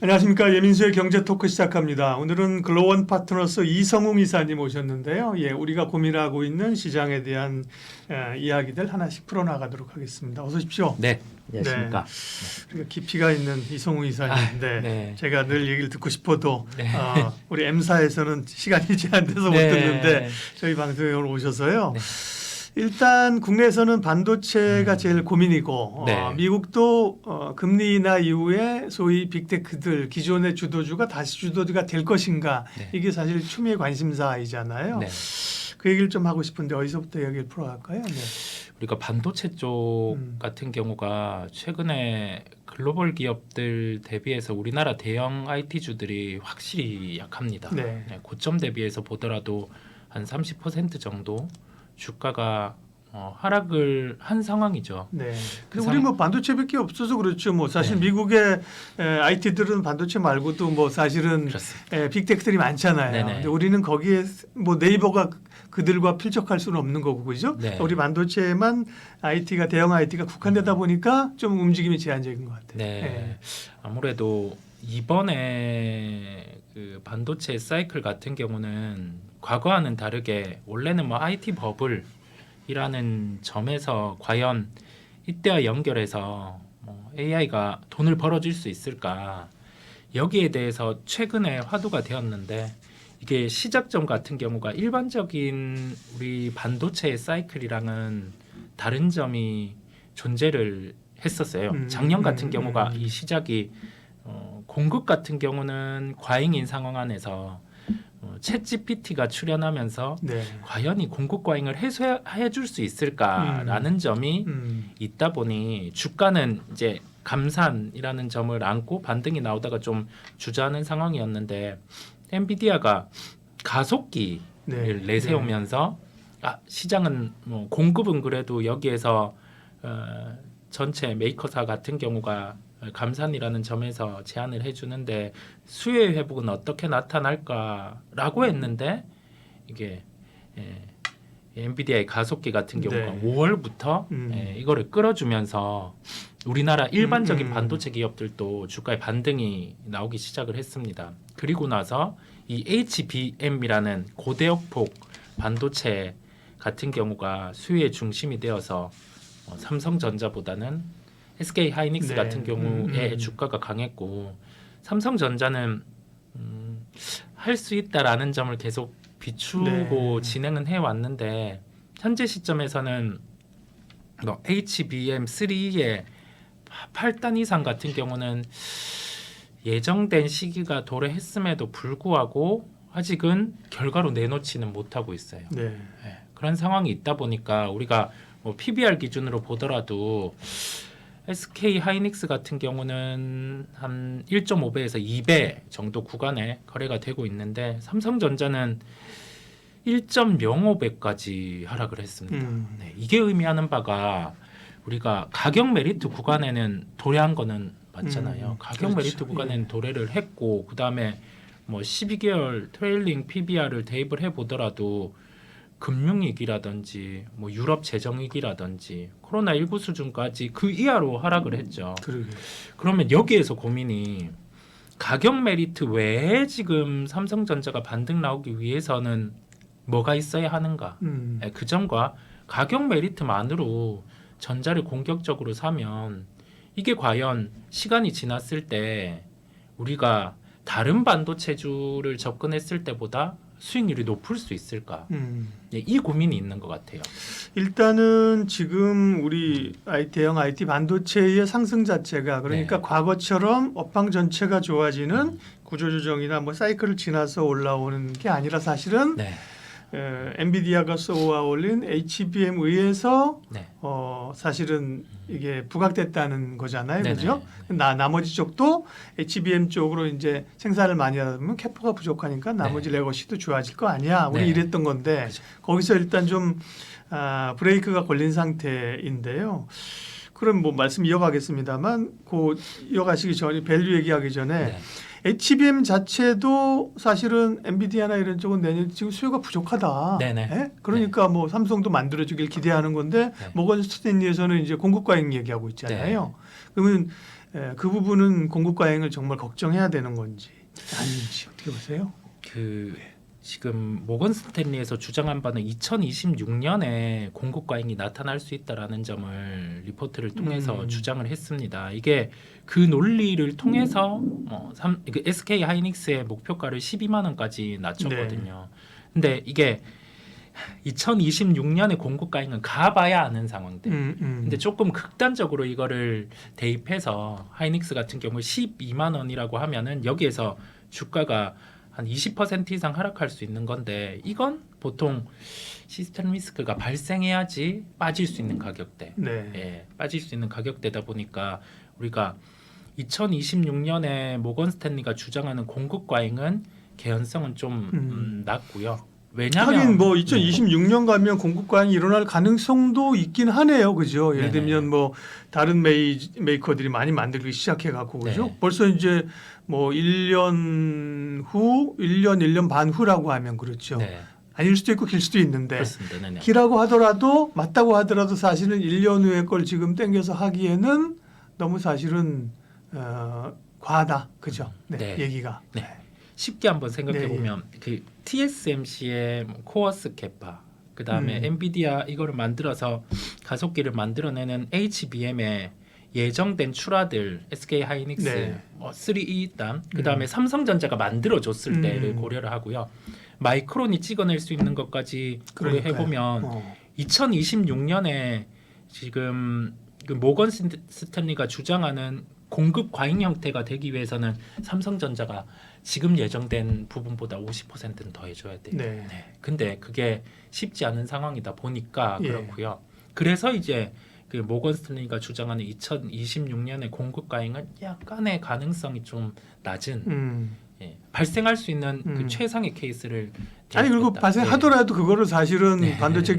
안녕하십니까. 예민수의 경제 토크 시작합니다. 오늘은 글로원 파트너스 이성웅 이사님 오셨는데요. 예, 우리가 고민하고 있는 시장에 대한 이야기들 하나씩 풀어나가도록 하겠습니다. 어서 오십시오. 네, 안녕하십니까. 그리고 깊이가 있는 이성웅 이사님인데 네. 제가 늘 얘기를 듣고 싶어도 네. 우리 M사에서는 시간이 제한돼서 못 네. 듣는데 저희 방송에 오늘 오셔서요. 네. 일단 국내에서는 반도체가 제일 고민이고 네. 미국도 금리 인하 이후에 소위 빅테크들 기존의 주도주가 다시 주도주가 될 것인가 네. 이게 사실 추미애 관심사이잖아요. 네. 그 얘기를 좀 하고 싶은데 어디서부터 얘기를 풀어갈까요? 네. 우리가 반도체 쪽 음. 같은 경우가 최근에 글로벌 기업들 대비해서 우리나라 대형 IT주들이 확실히 약합니다. 네. 고점 대비해서 보더라도 한 30% 정도 주가가 하락을 한 상황이죠. 네. 그 근데 우리 뭐 반도체밖에 없어서 그렇죠. 뭐 사실 네. 미국의 IT들은 반도체 말고도 뭐 사실은 그렇습니다. 빅테크들이 많잖아요. 네네. 근데 우리는 거기에 뭐 네이버가 그들과 필적할 수는 없는 거고 그죠? 네. 우리 반도체에만 IT가 대형 IT가 국한되다 보니까 좀 움직임이 제한적인 것 같아요. 네. 아무래도 이번에 그 반도체 사이클 같은 경우는 과거와는 다르게 원래는 뭐 IT 버블이라는 점에서 과연 이때와 연결해서 뭐 AI가 돈을 벌어줄 수 있을까 여기에 대해서 최근에 화두가 되었는데 이게 시작점 같은 경우가 일반적인 우리 반도체 사이클이랑은 다른 점이 존재를 했었어요. 작년 같은 경우가 이 시작이 공급 같은 경우는 과잉인 상황 안에서 챗 GPT가 출현하면서 네. 과연 이 공급 과잉을 해소해 줄 수 있을까라는 점이 있다 보니 주가는 이제 감산이라는 점을 안고 반등이 나오다가 좀 주저하는 상황이었는데 엔비디아가 가속기를 네. 내세우면서 시장은 뭐 공급은 그래도 여기에서 전체 메이커사 같은 경우가 감산이라는 점에서 제안을 해주는데 수요의 회복은 어떻게 나타날까라고 했는데 이게 엔비디아의 가속기 같은 경우가 네. 5월부터 이거를 끌어주면서 우리나라 일반적인 반도체 기업들도 주가에 반등이 나오기 시작을 했습니다. 그리고 나서 이 HBM이라는 고대역폭 반도체 같은 경우가 수요의 중심이 되어서 삼성전자보다는 SK 하이닉스 네. 같은 경우에 주가가 강했고 삼성전자는 할 수 있다라는 점을 계속 비추고 네. 진행은 해왔는데 현재 시점에서는 HBM3의 8단 이상 같은 경우는 예정된 시기가 도래했음에도 불구하고 아직은 결과로 내놓지는 못하고 있어요. 네. 그런 상황이 있다 보니까 우리가 뭐 PBR 기준으로 보더라도 SK 하이닉스 같은 경우는 한 1.5배에서 2배 정도 구간에 거래가 되고 있는데 삼성전자는 1.05배까지 하락을 했습니다. 네, 이게 의미하는 바가 우리가 가격 메리트 구간에는 도래한 거는 맞잖아요. 가격 그렇죠. 메리트 구간에는 도래를 했고 그 다음에 뭐 12개월 트레일링 PBR을 대입을 해보더라도 금융위기라든지 뭐 유럽 재정위기라든지 코로나19 수준까지 그 이하로 하락을 했죠. 그러게. 그러면 여기에서 고민이 가격 메리트 외에 지금 삼성전자가 반등 나오기 위해서는 뭐가 있어야 하는가? 그 점과 가격 메리트만으로 전자를 공격적으로 사면 이게 과연 시간이 지났을 때 우리가 다른 반도체주를 접근했을 때보다 수익률이 높을 수 있을까? 이 고민이 있는 것 같아요. 일단은 지금 우리 대형 IT 반도체의 상승 자체가 그러니까 네. 과거처럼 업황 전체가 좋아지는 구조조정이나 뭐 사이클을 지나서 올라오는 게 아니라 사실은 네. 엔비디아가 쏘아 올린 HBM 의해서 네. 사실은 이게 부각됐다는 거잖아요, 네네. 그죠? 나머지 쪽도 HBM 쪽으로 이제 생산을 많이 하다 보면 캐파가 부족하니까 나머지 레거시도 좋아질 거 아니야. 우리 네. 이랬던 건데 그죠. 거기서 일단 좀 브레이크가 걸린 상태인데요. 그럼 뭐 말씀 이어가겠습니다만, 이어가시기 전에 밸류 얘기하기 전에. 네. HBM 자체도 사실은 엔비디아나 이런 쪽은 내년 지금 수요가 부족하다. 네네. 예? 그러니까 뭐 삼성도 만들어주길 기대하는 건데 네. 모건 스탠리에서는 이제 공급 과잉 얘기하고 있잖아요. 그러면 그 부분은 공급 과잉을 정말 걱정해야 되는 건지 아닌지 어떻게 보세요? 그 지금 모건 스탠리에서 주장한 바는 2026년에 공급 과잉이 나타날 수 있다라는 점을 리포트를 통해서 주장을 했습니다. 이게 그 논리를 통해서 SK 하이닉스의 목표가를 12만 원까지 낮췄거든요. 근데 이게 2026년에 공급 과잉은 가봐야 아는 상황들. 근데 조금 극단적으로 이거를 대입해서 하이닉스 같은 경우 12만 원이라고 하면은 여기에서 주가가 한 20% 이상 하락할 수 있는 건데 이건 보통 시스템 리스크가 발생해야지 빠질 수 있는 가격대. 네. 예, 빠질 수 있는 가격대다 보니까 우리가 2026년에 모건 스탠리가 주장하는 공급 과잉은 개연성은 좀 낮고요. 왜냐하면 하긴 뭐 2026년 가면 공급 과잉이 일어날 가능성도 있긴 하네요, 그죠? 예를 네네. 들면 뭐 다른 메이커들이 많이 만들기 시작해 갖고 그죠? 네. 벌써 이제 뭐 1년 후, 1년 반 후라고 하면 그렇죠. 네, 아닐 수도 있고 길 수도 있는데 그렇습니다. 네네. 기라고 하더라도 맞다고 하더라도 사실은 1년 후의 걸 지금 땡겨서 하기에는 너무 사실은 과하다, 그죠? 네, 네. 얘기가. 네. 쉽게 한번 생각해 네, 보면 그 TSMC의 코어스 캐파, 그 다음에 엔비디아 이거를 만들어서 가속기를 만들어내는 HBM의 예정된 출하들 SK 하이닉스, 네. 3E 그 다음에 삼성전자가 만들어줬을 때를 고려를 하고요. 마이크론이 찍어낼 수 있는 것까지 고려해 보면 2026년에 지금 그 모건 스탠리가 주장하는 공급 과잉 형태가 되기 위해서는 삼성전자가 지금 예정된 부분보다 50%는 더 해줘야 돼요. 네. 네. 근데 그게 쉽지 않은 상황이다 보니까 예. 그렇고요. 그래서 이제 그 모건 스탠리가 주장하는 2026년의 공급 과잉은 약간의 가능성이 좀 낮은 예, 발생할 수 있는 그 최상의 케이스를 아니 그리고 대입했다. 발생하더라도 그거를 사실은 네. 반도체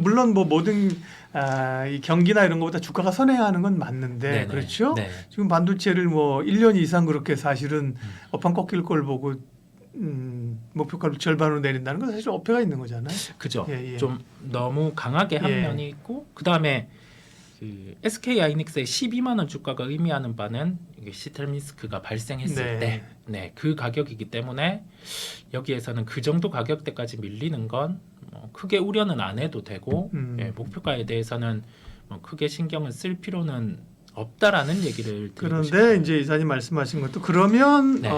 물론 뭐 모든 이 경기나 이런 것보다 주가가 선행하는 건 맞는데 네네. 그렇죠? 네. 지금 반도체를 뭐 1년 이상 그렇게 사실은 업황 꺾일 걸 보고 목표가를 절반으로 내린다는 건 사실 어폐가 있는 거잖아요. 그죠. 예, 예. 좀 너무 강하게 한 예. 면이 있고 그 다음에 그 SK 하이닉스의 12만 원 주가가 의미하는 바는 이게 시스템 리스크가 발생했을 네. 때, 그 가격이기 때문에 여기에서는 그 정도 가격대까지 밀리는 건 뭐 크게 우려는 안 해도 되고 목표가에 대해서는 뭐 크게 신경을 쓸 필요는 없다라는 얘기를 드리고 그런데 싶어요. 이제 이사님 말씀하신 것도 그러면 네.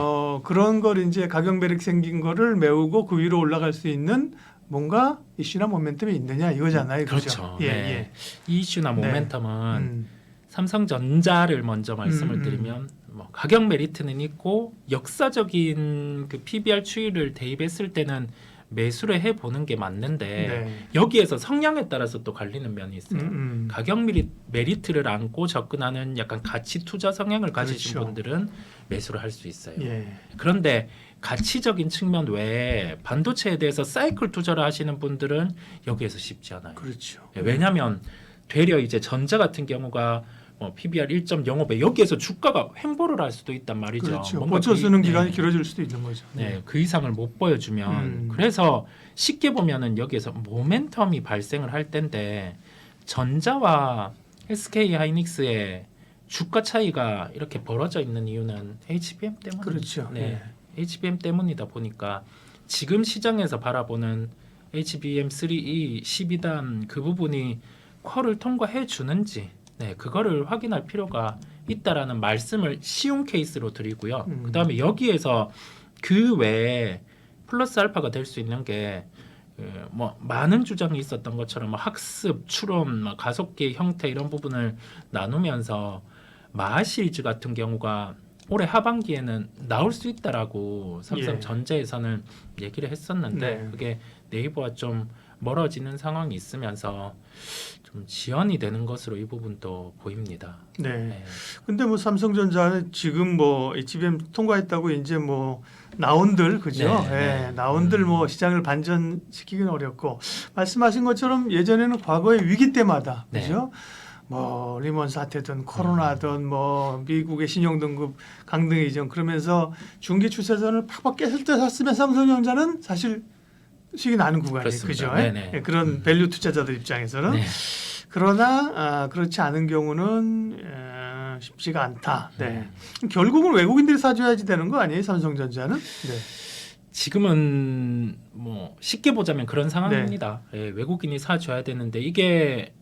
그런 걸 이제 가격 매력 생긴 거를 메우고 그 위로 올라갈 수 있는 뭔가 이슈나 모멘텀이 있느냐 이거잖아요. 그렇죠. 예, 네. 예. 이 이슈나 네. 모멘텀은 삼성전자를 먼저 말씀을 드리면 뭐 가격 메리트는 있고 역사적인 그 PBR 추이를 대입했을 때는 매수를 해보는 게 맞는데 네. 여기에서 성향에 따라서 또 갈리는 면이 있어요. 가격 메리트를 안고 접근하는 약간 가치 투자 성향을 가지신 그렇죠. 분들은 매수를 할 수 있어요. 예. 그런데 가치적인 측면 외에 반도체에 대해서 사이클 투자를 하시는 분들은 여기에서 쉽지 않아요. 그렇죠. 왜냐하면 되려 이제 전자 같은 경우가 PBR 1.05배 여기에서 주가가 횡보를 할 수도 있단 말이죠. 그렇죠. 뭔가 버텨 그- 쓰는 네. 기간이 길어질 수도 있는 거죠. 네, 그 이상을 못 보여주면 그래서 쉽게 보면은 여기에서 모멘텀이 발생을 할 텐데 전자와 SK 하이닉스의 주가 차이가 이렇게 벌어져 있는 이유는 HBM 때문. 그렇죠. 네, HBM 때문이다 보니까 지금 시장에서 바라보는 HBM3E 12단 그 부분이 퀄을 통과해 주는지 그거를 확인할 필요가 있다라는 말씀을 쉬운 케이스로 드리고요. 그다음에 여기에서 그 외에 플러스 알파가 될 수 있는 게 뭐 많은 주장이 있었던 것처럼 학습, 추론, 가속기 형태 이런 부분을 나누면서 마하 시리즈 같은 경우가 올해 하반기에는 나올 수 있다라고 삼성전자에서는 얘기를 했었는데 네. 그게 네이버와 좀 멀어지는 상황이 있으면서 좀 지연이 되는 것으로 이 부분도 보입니다. 네. 네. 근데 뭐 삼성전자는 지금 뭐 HBM 통과했다고 이제 뭐 나온들 그죠? 네, 예, 네. 나온들 뭐 시장을 반전시키기는 어렵고 말씀하신 것처럼 예전에는 과거의 위기 때마다 네. 그죠? 뭐 리먼 사태든 코로나든 뭐 미국의 신용등급 강등 이전 그러면서 중기 추세선을 팍팍 깼을 때 샀으면 삼성전자는 사실 수익이 나는 구간이에요. 그렇습니다. 그죠? 네네. 예, 그런 밸류 투자자들 입장에서는 네. 그러나 그렇지 않은 경우는 쉽지가 않다. 네. 결국은 외국인들이 사줘야지 되는 거 아니에요? 삼성전자는? 네. 지금은 뭐 쉽게 보자면 그런 상황입니다. 예, 외국인이 사줘야 되는데 이게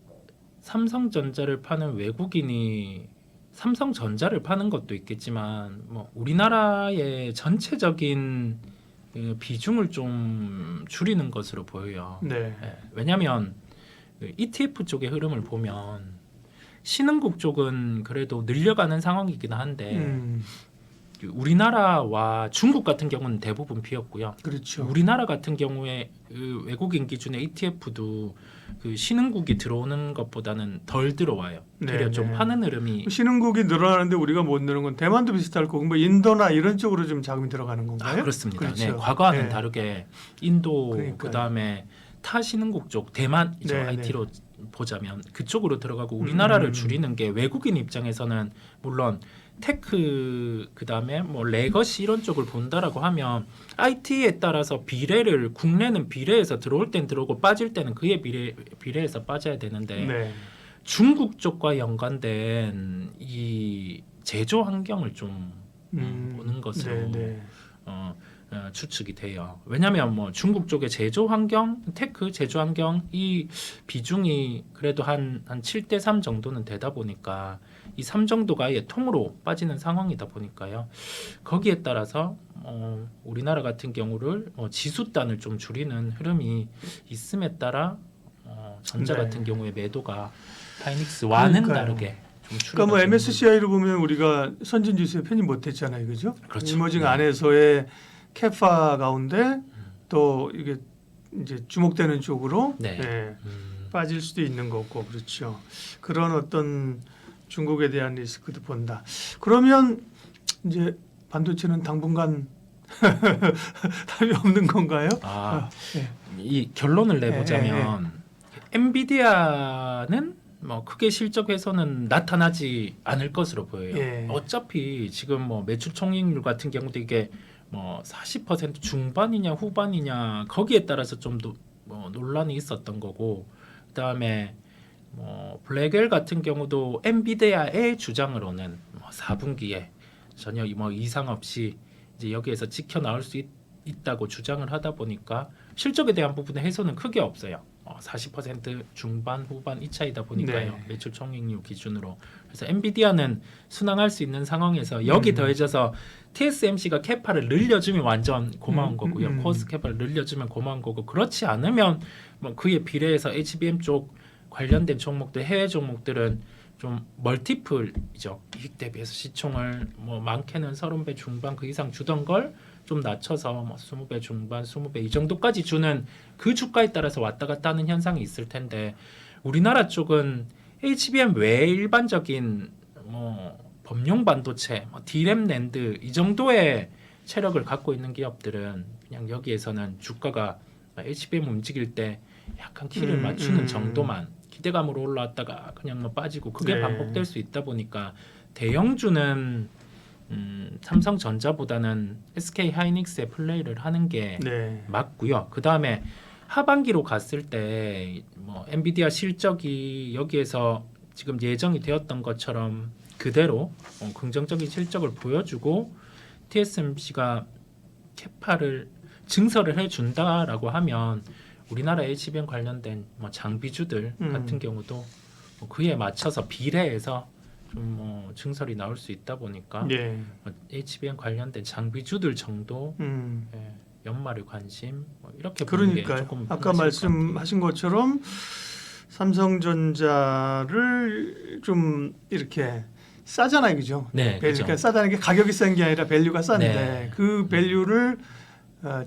삼성전자를 파는 외국인이 삼성전자를 파는 것도 있겠지만 뭐 우리나라의 전체적인 그 비중을 좀 줄이는 것으로 보여요. 네. 예, 왜냐하면 그 ETF 쪽의 흐름을 보면 신흥국 쪽은 그래도 늘려가는 상황이긴 한데 그 우리나라와 중국 같은 경우는 대부분 비었고요. 그렇죠. 우리나라 같은 경우에 그 외국인 기준의 ETF도 그 신흥국이 들어오는 것보다는 덜 들어와요. 되려 네, 좀 네. 파는 흐름이 신흥국이 늘어나는데 우리가 못 느는 건 대만도 비슷할 거고 뭐 인도나 이런 쪽으로 좀 자금이 들어가는 건가요? 그렇습니다. 그렇죠. 네, 과거와는 네. 다르게 인도 그러니까요. 그다음에 타 신흥국 쪽 대만이죠. 네, IT로 보자면 그쪽으로 들어가고 우리나라를 음. 줄이는 게 외국인 입장에서는 물론 테크 그다음에 뭐 레거시 이런 쪽을 본다라고 하면 IT에 따라서 비례를 국내는 비례해서 들어올 땐 들어오고 빠질 때는 그에 비례해서 빠져야 되는데 네. 중국 쪽과 연관된 이 제조 환경을 좀 보는 것으로 네, 네. 추측이 돼요. 왜냐하면 뭐 중국 쪽의 제조 환경, 테크 제조 환경 이 비중이 그래도 한 7대 3 정도는 되다 보니까 이 3 정도가 아예 통으로 빠지는 상황이다 보니까요. 거기에 따라서 우리나라 같은 경우를 지수단을 좀 줄이는 흐름이 있음에 따라 전자 네. 같은 경우에 매도가 하이닉스와는 그러니까요. 다르게 좀 그러니까 뭐 줄어드는 MSCI를 보면 우리가 선진 지수에 편입 못했잖아요, 그죠? 그렇죠. 이머징 네. 안에서의 캐파 가운데 또 이게 이제 주목되는 쪽으로 네. 예, 빠질 수도 있는 거고 그렇죠. 그런 어떤 중국에 대한 리스크도 본다. 그러면 이제 반도체는 당분간 답이 없는 건가요? 예. 이 결론을 내보자면 엔비디아는 뭐 크게 실적 훼손은 나타나지 않을 것으로 보여요. 예. 어차피 지금 뭐 매출 총익률 같은 경우도 이게 뭐 40% 중반이냐 후반이냐 거기에 따라서 좀 더 뭐 논란이 있었던 거고 그다음에 뭐 블랙엘 같은 경우도 엔비디아의 주장으로는 뭐 4분기에 전혀 뭐 이상 없이 이제 여기에서 지켜 나올 수 있다고 주장을 하다 보니까 실적에 대한 부분의 해소는 크게 없어요. 40% 중반 후반 이 차이다 보니까요. 네. 매출 총익률 기준으로. 그래서 엔비디아는 순항할 수 있는 상황에서 여기 더해져서 TSMC가 캐파를 늘려주면 완전 고마운 거고요. 코스트 캐파를 늘려주면 고마운 거고 그렇지 않으면 뭐 그에 비례해서 HBM 쪽 관련된 종목들 해외 종목들은 좀 멀티플이죠. 이익 대비해서 시총을 뭐 많게는 30배 중반 그 이상 주던 걸 좀 낮춰서 뭐 20배 중반, 20배 이 정도까지 주는 그 주가에 따라서 왔다 갔다 하는 현상이 있을 텐데 우리나라 쪽은 HBM 외에 일반적인 뭐 범용 반도체, 뭐 D램 낸드 이 정도의 체력을 갖고 있는 기업들은 그냥 여기에서는 주가가 HBM 움직일 때 약간 키를 맞추는 정도만 기대감으로 올라왔다가 그냥 뭐 빠지고 그게 네. 반복될 수 있다 보니까 대형주는 삼성전자보다는 SK 하이닉스의 플레이를 하는 게 네. 맞고요. 그 다음에 하반기로 갔을 때 뭐 엔비디아 실적이 여기에서 지금 예정이 되었던 것처럼 그대로 긍정적인 실적을 보여주고 TSMC가 캐파를 증설을 해준다라고 하면 우리나라 HBM 관련된 뭐 장비주들 같은 경우도 뭐 그에 맞춰서 비례해서 좀 뭐 증설이 나올 수 있다 보니까 예. HBM 관련된 장비주들 정도 예, 연말의 관심 뭐 이렇게 보는 게 그러니까요. 조금 아까 편하실 것 말씀하신 것처럼 삼성전자를 좀 이렇게 싸잖아요, 그죠? 네, 그러니까 그죠. 싸다는 게 가격이 싼 게 아니라 밸류가 싼데 네. 그 밸류를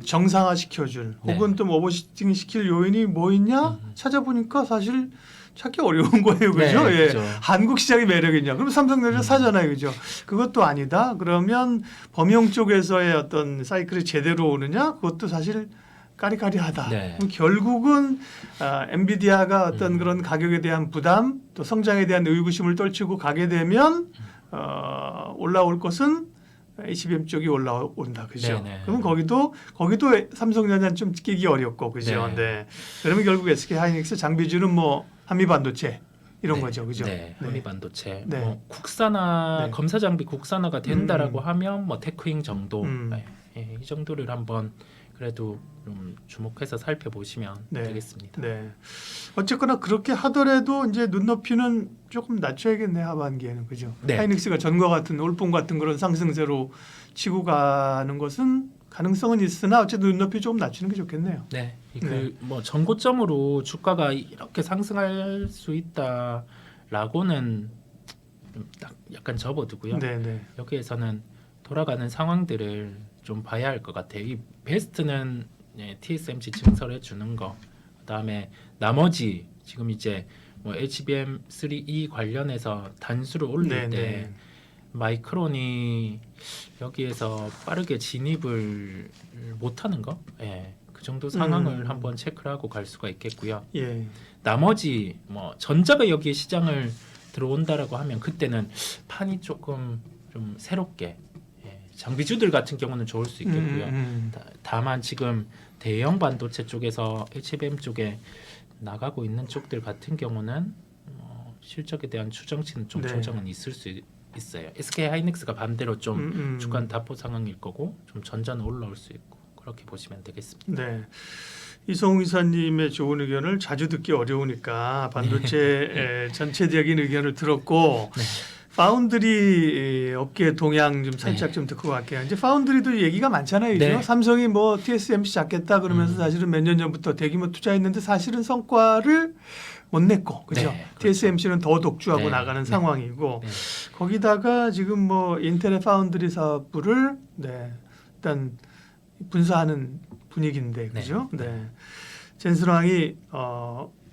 정상화시켜줄 네. 혹은 또 오버시팅 시킬 요인이 뭐 있냐 찾아보니까 사실 찾기 어려운 거예요, 그죠? 네, 예. 그죠. 한국 시장이 매력이냐? 그럼 삼성전자 사잖아요, 그죠? 그것도 아니다. 그러면 범용 쪽에서의 어떤 사이클이 제대로 오느냐? 그것도 사실 까리까리하다. 네. 그럼 결국은 엔비디아가 어떤 그런 가격에 대한 부담, 또 성장에 대한 의구심을 떨치고 가게 되면 올라올 것은 HBM 쪽이 올라온다, 그죠? 네네. 그러면 거기도 삼성전자는 좀 끼기 어렵고, 그죠? 네. 네. 그러면 결국 SK 하이닉스 장비주는 뭐 한미 반도체 이런 네. 거죠, 그죠? 네, 한미 반도체. 네. 뭐 국산화 네. 검사 장비 국산화가 된다라고 하면 뭐 테크잉 정도, 음. 예, 이 정도를 한번 그래도 좀 주목해서 살펴보시면 네. 되겠습니다. 네. 어쨌거나 그렇게 하더라도 이제 눈높이는 조금 낮춰야겠네 하반기에는, 그죠? 네. 하이닉스가 전과 같은 올봄 같은 그런 상승세로 치고 가는 것은 가능성은 있으나 어쨌든 눈높이 조금 낮추는 게 좋겠네요. 네, 네. 그 뭐 전고점으로 주가가 이렇게 상승할 수 있다라고는 좀 딱 약간 접어두고요. 네, 네. 여기에서는 돌아가는 상황들을 좀 봐야 할 것 같아요. 이 베스트는 TSMC 증설해 주는 거, 그다음에 나머지 지금 이제 뭐 HBM3E 관련해서 단수를 올릴 네, 때 네. 마이크론이 여기에서 빠르게 진입을 못하는 거, 예, 그 정도 상황을 한번 체크를 하고 갈 수가 있겠고요. 예. 나머지 뭐 전자가 여기에 시장을 들어온다라고 하면 그때는 판이 조금 좀 새롭게, 예, 장비주들 같은 경우는 좋을 수 있겠고요. 다만 지금 대형 반도체 쪽에서 HBM 쪽에 나가고 있는 쪽들 같은 경우는 실적에 대한 추정치는 좀 네. 조정은 있을 수 있어요. SK 하이닉스가 반대로 좀 주간 답보 상황일 거고 좀 전자는 올라올 수 있고 그렇게 보시면 되겠습니다. 네. 이성웅 이사님의 좋은 의견을 자주 듣기 어려우니까 반도체 전체적인 의견을 들었고 네. 파운드리 업계 동향 좀 살짝 좀 듣고 갈게요. 이제 파운드리도 얘기가 많잖아요. 그죠? 네. 삼성이 뭐 TSMC 잡겠다 그러면서 사실은 몇 년 전부터 대규모 투자했는데 사실은 성과를 못 냈고, 그죠? 네, 그렇죠. TSMC는 더 독주하고 네, 나가는 네. 상황이고 네. 거기다가 지금 뭐 인텔의 파운드리 사업부를 일단 분사하는 분위기인데, 그죠? 네. 젠스랑이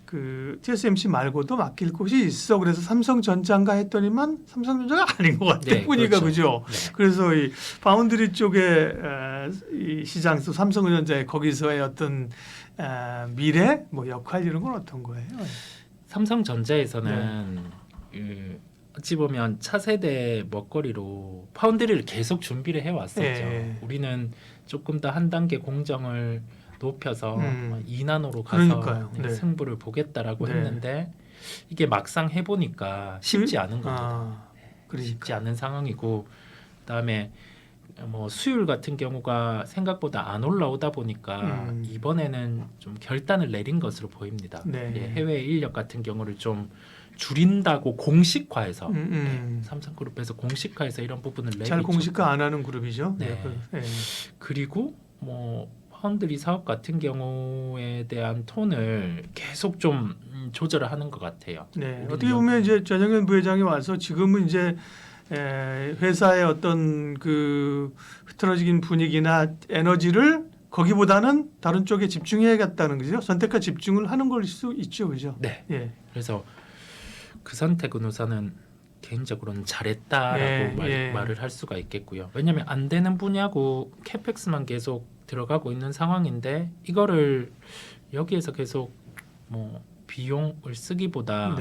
그 TSMC 말고도 맡길 곳이 있어. 그래서 삼성전자인가 했더니만 삼성전자가 아닌 것 같아. 네, 보니까, 그렇죠. 그죠? 네. 그래서 이 파운드리 쪽에 이 시장 속 삼성전자의 거기서의 어떤 미래 뭐 역할 이런 건 어떤 거예요? 삼성전자에서는 어찌 보면 차세대 먹거리로 파운드리를 계속 준비를 해왔었죠. 예. 우리는 조금 더 한 단계 공정을 높여서 2나노로 가서 그러니까요. 네. 승부를 보겠다라고 네. 했는데 이게 막상 해보니까 쉽지 않은 겁니다. 그러니까. 쉽지 않은 상황이고 그다음에 뭐 수율 같은 경우가 생각보다 안 올라오다 보니까 이번에는 좀 결단을 내린 것으로 보입니다. 네. 예, 해외 인력 같은 경우를 좀 줄인다고 공식화해서 삼성그룹에서 공식화해서 이런 부분을 내기 잘 공식화 안 하는 그룹이죠. 네. 그리고 뭐 파운드리 사업 같은 경우에 대한 톤을 계속 좀 조절을 하는 것 같아요. 네. 어떻게 보면 이제 전영현 부회장이 와서 지금은 이제 회사의 어떤 그 흐트러진 분위기나 에너지를 거기보다는 다른 쪽에 집중해야겠다는 거죠. 선택과 집중을 하는 걸 수 있죠, 그죠? 네. 예. 그래서 그 선택은 우선은 개인적으로는 잘했다라고 말을 할 수가 있겠고요. 왜냐하면 안 되는 분야고 캐펙스만 계속 들어가고 있는 상황인데 이거를 여기에서 계속 뭐 비용을 쓰기보다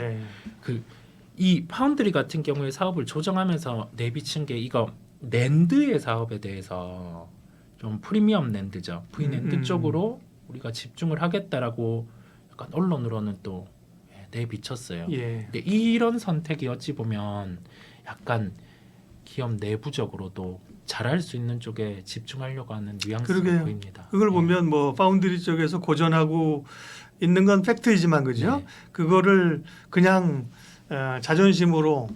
이 파운드리 같은 경우에 사업을 조정하면서 내비친 게 이거 낸드의 사업에 대해서 좀 프리미엄 낸드죠. V낸드 쪽으로 우리가 집중을 하겠다라고 약간 언론으로는 또 내비쳤어요. 예. 근데 이런 선택이 어찌 보면 약간 기업 내부적으로도 잘할 수 있는 쪽에 집중하려고 하는 뉘앙스가 그러게요. 보입니다. 그걸 보면 뭐 파운드리 쪽에서 고전하고 있는 건 팩트이지만, 그죠? 네. 그거를 그냥 자존심으로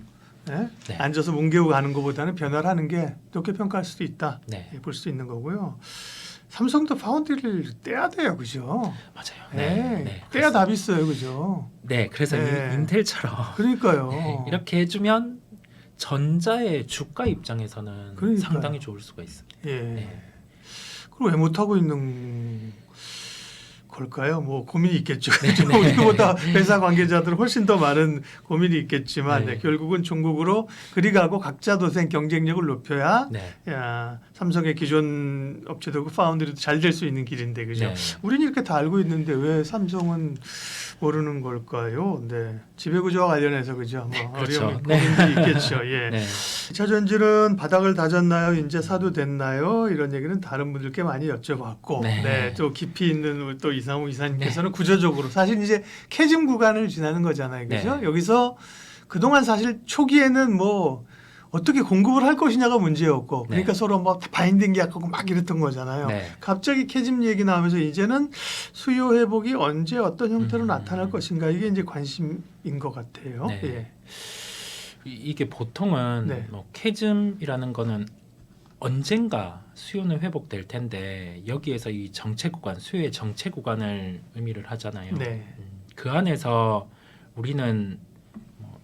네. 앉아서 뭉개고 가는 것보다는 변화를 하는 게 좋게 평가할 수도 있다. 네. 볼 수 있는 거고요. 삼성도 파운드리를 떼야 돼요, 그죠? 맞아요. 네. 떼야 답이 있어요, 그죠? 네, 그래서 네. 인텔처럼 그러니까요. 네, 이렇게 해주면 전자의 주가 입장에서는 그러니까요. 상당히 좋을 수가 있습니다. 예. 네. 그걸 왜 못하고 있는 걸까요? 뭐 고민이 있겠죠. 네. 우리보다 회사 관계자들은 훨씬 더 많은 고민이 있겠지만 네. 결국은 중국으로 그리 가고 각자 도생 경쟁력을 높여야 네. 삼성의 기존 업체도 파운드리도 잘 될 수 있는 길인데, 그죠? 네. 우리는 이렇게 다 알고 있는데 왜 삼성은 모르는 걸까요? 네, 지배구조와 관련해서 그죠? 뭐 그렇죠. 어려움이 네. 고민도 있겠죠. 예. 네. 2차 전지는 바닥을 다졌나요? 이제 사도 됐나요? 이런 얘기는 다른 분들께 많이 여쭤봤고, 네. 네, 또 깊이 있는 또 이상우 이사님께서는 구조적으로 사실 이제 캐즘 구간을 지나는 거잖아요, 그죠? 네. 여기서 그동안 사실 초기에는 뭐 어떻게 공급을 할 것이냐가 문제였고, 그러니까 네. 서로 뭐 바인딩 계약하고 막 이랬던 거잖아요. 네. 갑자기 캐즘 얘기 나오면서 이제는 수요 회복이 언제 어떤 형태로 나타날 것인가 이게 이제 관심인 것 같아요. 네. 예. 이게 보통은 네. 뭐 캐즘이라는 거는 언젠가 수요는 회복될 텐데 여기에서 이 정체 구간, 수요의 정체 구간을 의미를 하잖아요. 네. 그 안에서 우리는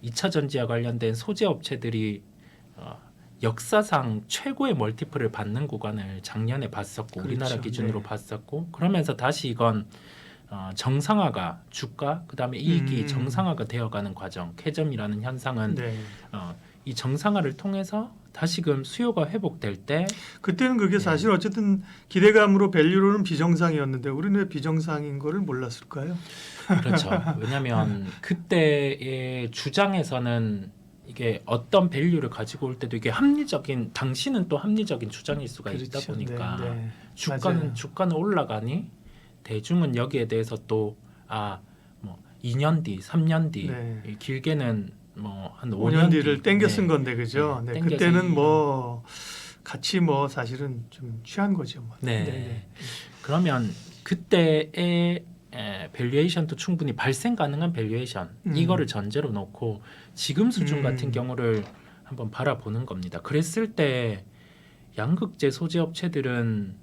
2차 전지와 관련된 소재 업체들이 역사상 최고의 멀티플을 받는 구간을 작년에 봤었고 우리나라 그렇죠. 기준으로 네. 봤었고 그러면서 다시 이건 정상화가 주가 그다음에 이익이 음. 정상화가 되어가는 과정 캐점이라는 현상은 네. 이 정상화를 통해서 다시금 수요가 회복될 때 그때는 그게 네. 사실 어쨌든 기대감으로 밸류로는 비정상이었는데 우리는 왜 비정상인 거를 몰랐을까요? 그렇죠. 왜냐하면 그때의 주장에서는 이게 어떤 밸류를 가지고 올 때도 이게 합리적인 당신은 또 합리적인 주장일 수가 있다 그렇죠. 보니까 네, 네. 주가는 맞아요. 올라가니 대중은 여기에 대해서 또 뭐 2년 뒤, 3년 뒤 네. 길게는 뭐 한 5년 5년 뒤를 땡겨 쓴 건데 그죠? 네, 네. 땡겨서 그때는 뭐 같이 뭐 사실은 좀 취한 거죠. 뭐. 네. 네. 그러면 그때의 밸류에이션도 충분히 발생 가능한 밸류에이션 이거를 전제로 놓고 지금 수준 같은 경우를 한번 바라보는 겁니다. 그랬을 때 양극재 소재 업체들은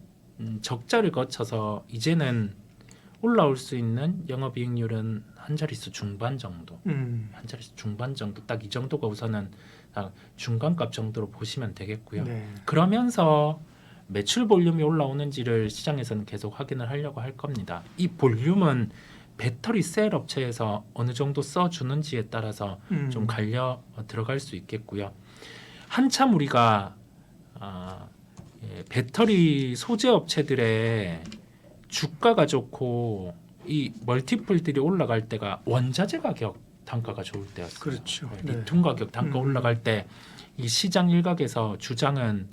적자를 거쳐서 이제는 올라올 수 있는 영업이익률은 한 자릿수 중반 정도, 한 자릿수 중반 정도 딱 이 정도가 우선은 중간값 정도로 보시면 되겠고요. 네. 그러면서 매출 볼륨이 올라오는지를 시장에서는 계속 확인을 하려고 할 겁니다. 이 볼륨은 배터리 셀 업체에서 어느 정도 써주는지에 따라서 좀 갈려 들어갈 수 있겠고요. 한참 우리가 배터리 소재 업체들의 주가가 좋고 이 멀티플들이 올라갈 때가 원자재 가격 단가가 좋을 때였어요. 그렇죠. 네. 리튬 가격 단가 올라갈 때 이 시장 일각에서 주장은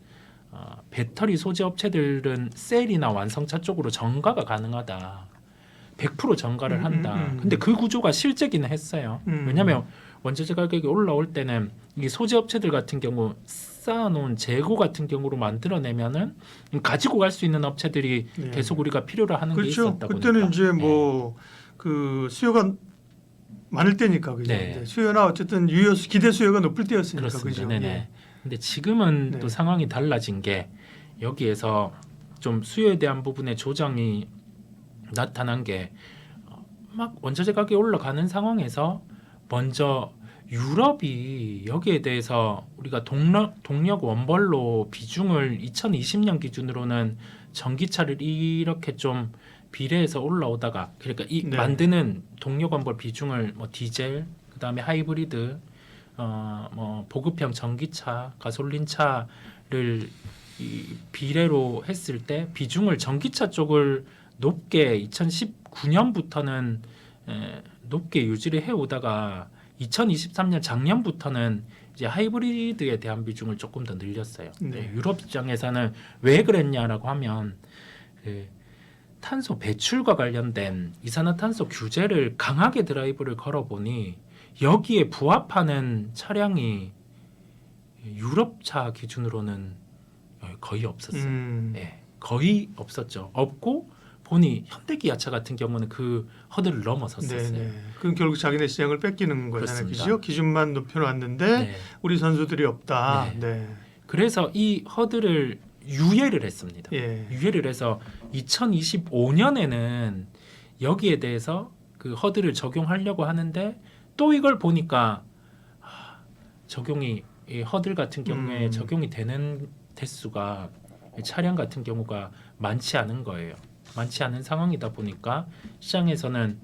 배터리 소재 업체들은 셀이나 완성차 쪽으로 정가가 가능하다. 100% 정가를 한다. 근데 그 구조가 실제기는 했어요. 왜냐하면 원자재 가격이 올라올 때는 이 소재 업체들 같은 경우 쌓아놓은 재고 같은 경우로 만들어내면은 가지고 갈 수 있는 업체들이 네. 계속 우리가 필요로 하는 게 그렇죠. 있었다 그때는 보니까. 이제 뭐 그 수요가 많을 때니까 그죠. 네. 네. 수요나 어쨌든 기대 수요가 높을 때였으니까 그렇습니다. 그죠. 네네. 예. 근데 지금은 네. 또 상황이 달라진 게 여기에서 좀 수요에 대한 부분의 조정이 나타난 게 막 원자재 가격이 올라가는 상황에서 먼저 유럽이 여기에 대해서 우리가 동력 원벌로 비중을 2020년 기준으로는 전기차를 이렇게 좀 비례해서 올라오다가 그러니까 이 네. 만드는 동력 원벌 비중을 뭐 디젤 그다음에 하이브리드 뭐 보급형 전기차 가솔린차를 이 비례로 했을 때 비중을 전기차 쪽을 높게 2019년부터는 높게 유지를 해오다가 2023년 작년부터는 이제 하이브리드에 대한 비중을 조금 더 늘렸어요. 네. 유럽 입장에서는 왜 그랬냐라고 하면 탄소 배출과 관련된 이산화탄소 규제를 강하게 드라이브를 걸어보니 여기에 부합하는 차량이 유럽차 기준으로는 거의 없었어요. 거의 없었죠. 없고 보니 현대기아차 같은 경우는 그 허들을 넘어섰었어요. 네네. 그럼 결국 자기네 시장을 뺏기는 거잖아요. 그렇습니다. 그죠? 기준만 높여놨는데 네. 우리 선수들이 없다. 네. 네. 그래서 이 허들을 유예를 했습니다. 예. 유예를 해서 2025년에는 여기에 대해서 그 허들을 적용하려고 하는데 또 이걸 보니까 적용이 이 허들 같은 경우에 적용이 되는 대수가 차량 같은 경우가 많지 않은 거예요. 많지 않은 상황이다 보니까 시장에서는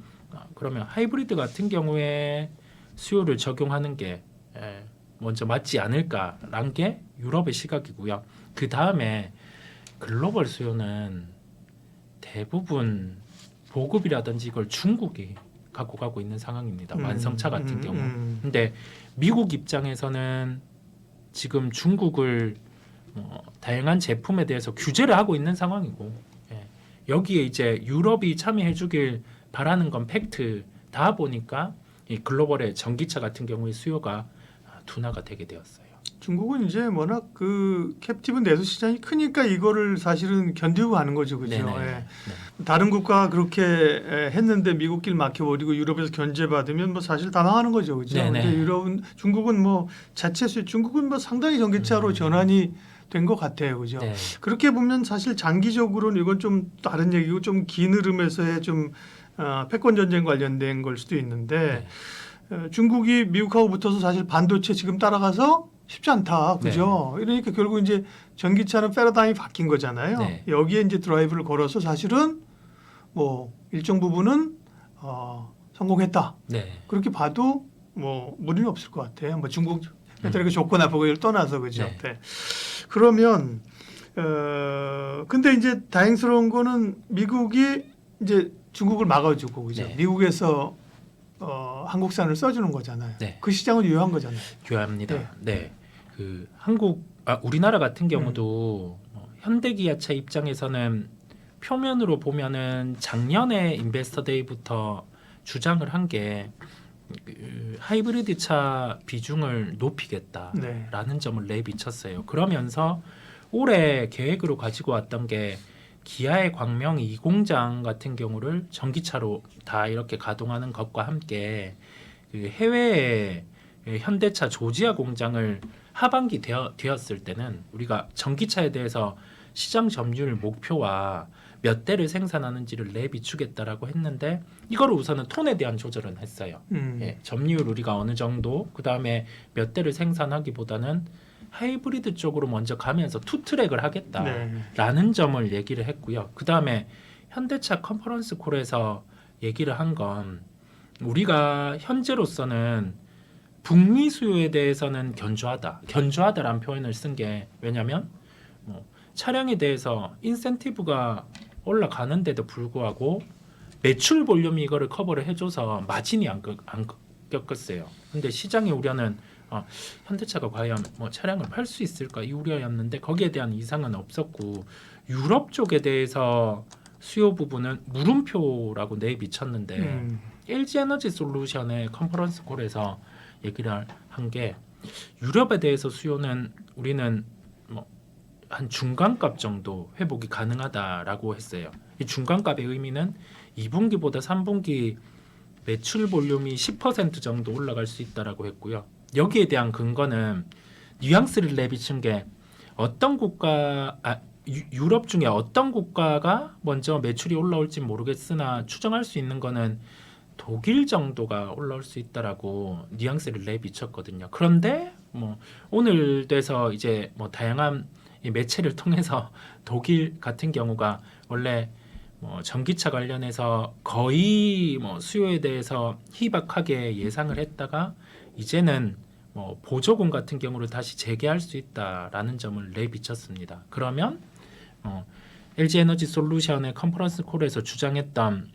그러면 하이브리드 같은 경우에 수요를 적용하는 게 먼저 맞지 않을까라는 게 유럽의 시각이고요. 그 다음에 글로벌 수요는 대부분 보급이라든지 이걸 중국이 갖고 가고 있는 상황입니다. 완성차 같은 경우. 음. 근데 미국 입장에서는 지금 중국을 다양한 제품에 대해서 규제를 하고 있는 상황이고, 예. 여기에 이제 유럽이 참여해주길 바라는 건 팩트다 보니까 이 글로벌의 전기차 같은 경우의 수요가 둔화가 되게 되었어요. 중국은 이제 워낙 그 캡티브 내수 시장이 크니까 이거를 사실은 견디고 가는 거죠, 그죠? 네네. 예. 네. 다른 국가 그렇게 했는데 미국 길 막혀버리고 유럽에서 견제받으면 뭐 사실 다 망하는 거죠, 그죠? 네네. 근데 유럽은 중국은 뭐 자체 수요, 중국은 뭐 상당히 전기차로 전환이 된 것 같아요, 그죠? 네. 그렇게 보면 사실 장기적으로는 이건 좀 다른 얘기고 좀 긴 흐름에서의 좀 패권 전쟁 관련된 걸 수도 있는데 중국이 미국하고 붙어서 사실 반도체 지금 따라가서 쉽지 않다, 그죠? 이러니까 결국 이제 전기차는 패러다임이 바뀐 거잖아요. 네. 여기에 이제 드라이브를 걸어서 사실은 뭐 일정 부분은 성공했다. 네. 그렇게 봐도 뭐 무리는 없을 것 같아요. 뭐 중국 그 조건 나쁘고를 떠나서 그죠. 네. 네. 그러면 근데 이제 다행스러운 거는 미국이 이제 중국을 막아주고 그죠. 네. 미국에서 한국산을 써주는 거잖아요. 네. 그 시장은 유효한 거잖아요. 교합니다. 네. 네. 그 우리나라 같은 경우도 현대기아차 입장에서는 표면으로 보면은 작년에 인베스터데이부터 주장을 한 게 하이브리드 차 비중을 높이겠다라는 네. 점을 내비쳤어요. 그러면서 올해 계획으로 가지고 왔던 게 기아의 광명 2공장 같은 경우를 전기차로 다 이렇게 가동하는 것과 함께 그 해외에 현대차 조지아 공장을 하반기 되었을 때는 우리가 전기차에 대해서 시장 점유율 목표와 몇 대를 생산하는지를 내비추겠다라고 했는데 이거를 우선은 톤에 대한 조절은 했어요. 예, 점유율 우리가 어느 정도 그 다음에 몇 대를 생산하기보다는 하이브리드 쪽으로 먼저 가면서 투 트랙을 하겠다라는 네. 점을 얘기를 했고요. 그 다음에 현대차 컨퍼런스 콜에서 얘기를 한 건 우리가 현재로서는 북미 수요에 대해서는 견조하다라는 표현을 쓴 게 왜냐하면 차량에 대해서 인센티브가 올라가는데도 불구하고 매출 볼륨이 이거를 커버를 해줘서 마진이 안 꺾였어요. 근데 시장의 우려는 현대차가 과연 차량을 팔 수 있을까 이 우려였는데 거기에 대한 이상은 없었고 유럽 쪽에 대해서 수요 부분은 물음표라고 내비쳤는데 LG 에너지 솔루션의 컨퍼런스 콜에서 얘기를 한 게 유럽에 대해서 수요는 우리는 한 중간값 정도 회복이 가능하다라고 했어요. 이 중간값의 의미는 2분기보다 3분기 매출 볼륨이 10% 정도 올라갈 수 있다라고 했고요. 여기에 대한 근거는 뉘앙스를 내비친 게 유럽 중에 어떤 국가가 먼저 매출이 올라올지 모르겠으나 추정할 수 있는 거는 독일 정도가 올라올 수 있다라고 뉘앙스를 내비쳤거든요. 그런데 오늘 돼서 이제 다양한 이 매체를 통해서 독일 같은 경우가 원래 전기차 관련해서 거의 수요에 대해서 희박하게 예상을 했다가 이제는 보조금 같은 경우를 다시 재개할 수 있다라는 점을 내비쳤습니다. 그러면 LG 에너지 솔루션의 컨퍼런스 콜에서 주장했던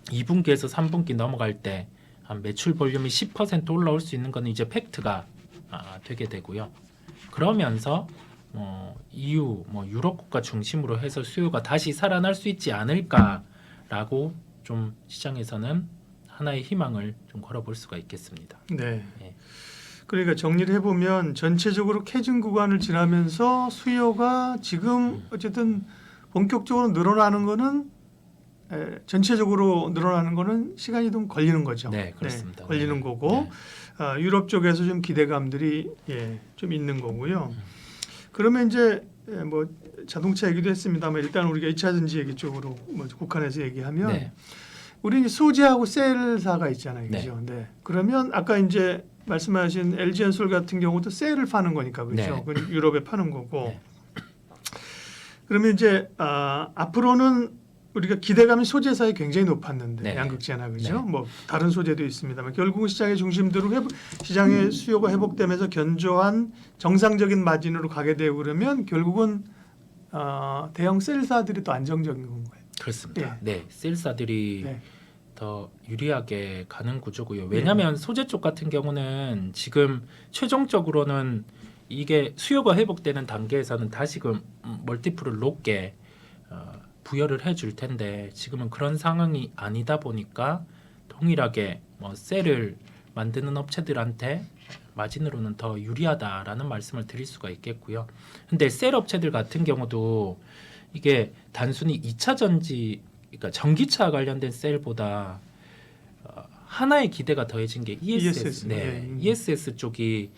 2분기에서 3분기 넘어갈 때 매출 볼륨이 10% 올라올 수 있는 건 이제 팩트가 되게 되고요. 그러면서 EU, 유럽 국가 중심으로 해서 수요가 다시 살아날 수 있지 않을까라고 좀 시장에서는 하나의 희망을 좀 걸어볼 수가 있겠습니다. 네. 예. 그러니까 정리를 해보면 전체적으로 캐즘 구간을 지나면서 수요가 지금 어쨌든 본격적으로 늘어나는 거는 전체적으로 늘어나는 거는 시간이 좀 걸리는 거죠. 네, 그렇습니다. 걸리는 네. 거고 유럽 쪽에서 좀 기대감들이 좀 있는 거고요. 그러면 이제 자동차 얘기도 했습니다만 일단 우리가 2차 전지 얘기 쪽으로 국한해서 얘기하면 우리 소재하고 셀사가 있잖아요, 그죠? 네. 그러면 아까 이제 말씀하신 LG 엔솔 같은 경우도 셀을 파는 거니까 그죠? 네. 유럽에 파는 거고. 네. 그러면 이제 앞으로는 우리가 기대감이 소재사에 굉장히 높았는데 양극재나 그죠? 다른 소재도 있습니다만 결국은 시장의 중심대로 시장의 수요가 회복되면서 견조한 정상적인 마진으로 가게 되고 그러면 결국은 대형 셀사들이 또 안정적인 건가요? 그렇습니다. 셀사들이 더 유리하게 가는 구조고요. 왜냐하면 소재 쪽 같은 경우는 지금 최종적으로는 이게 수요가 회복되는 단계에서는 다시금 멀티플을 높게 부여를 해줄 텐데 지금은 그런 상황이 아니다 보니까 동일하게 뭐 셀을 만드는 업체들한테 마진으로는 더 유리하다라는 말씀을 드릴 수가 있겠고요. 근데 셀 업체들 같은 경우도 이게 단순히 2차 전지, 그러니까 전기차 관련된 셀보다 하나의 기대가 더해진 게 ESS. 네, ESS 쪽이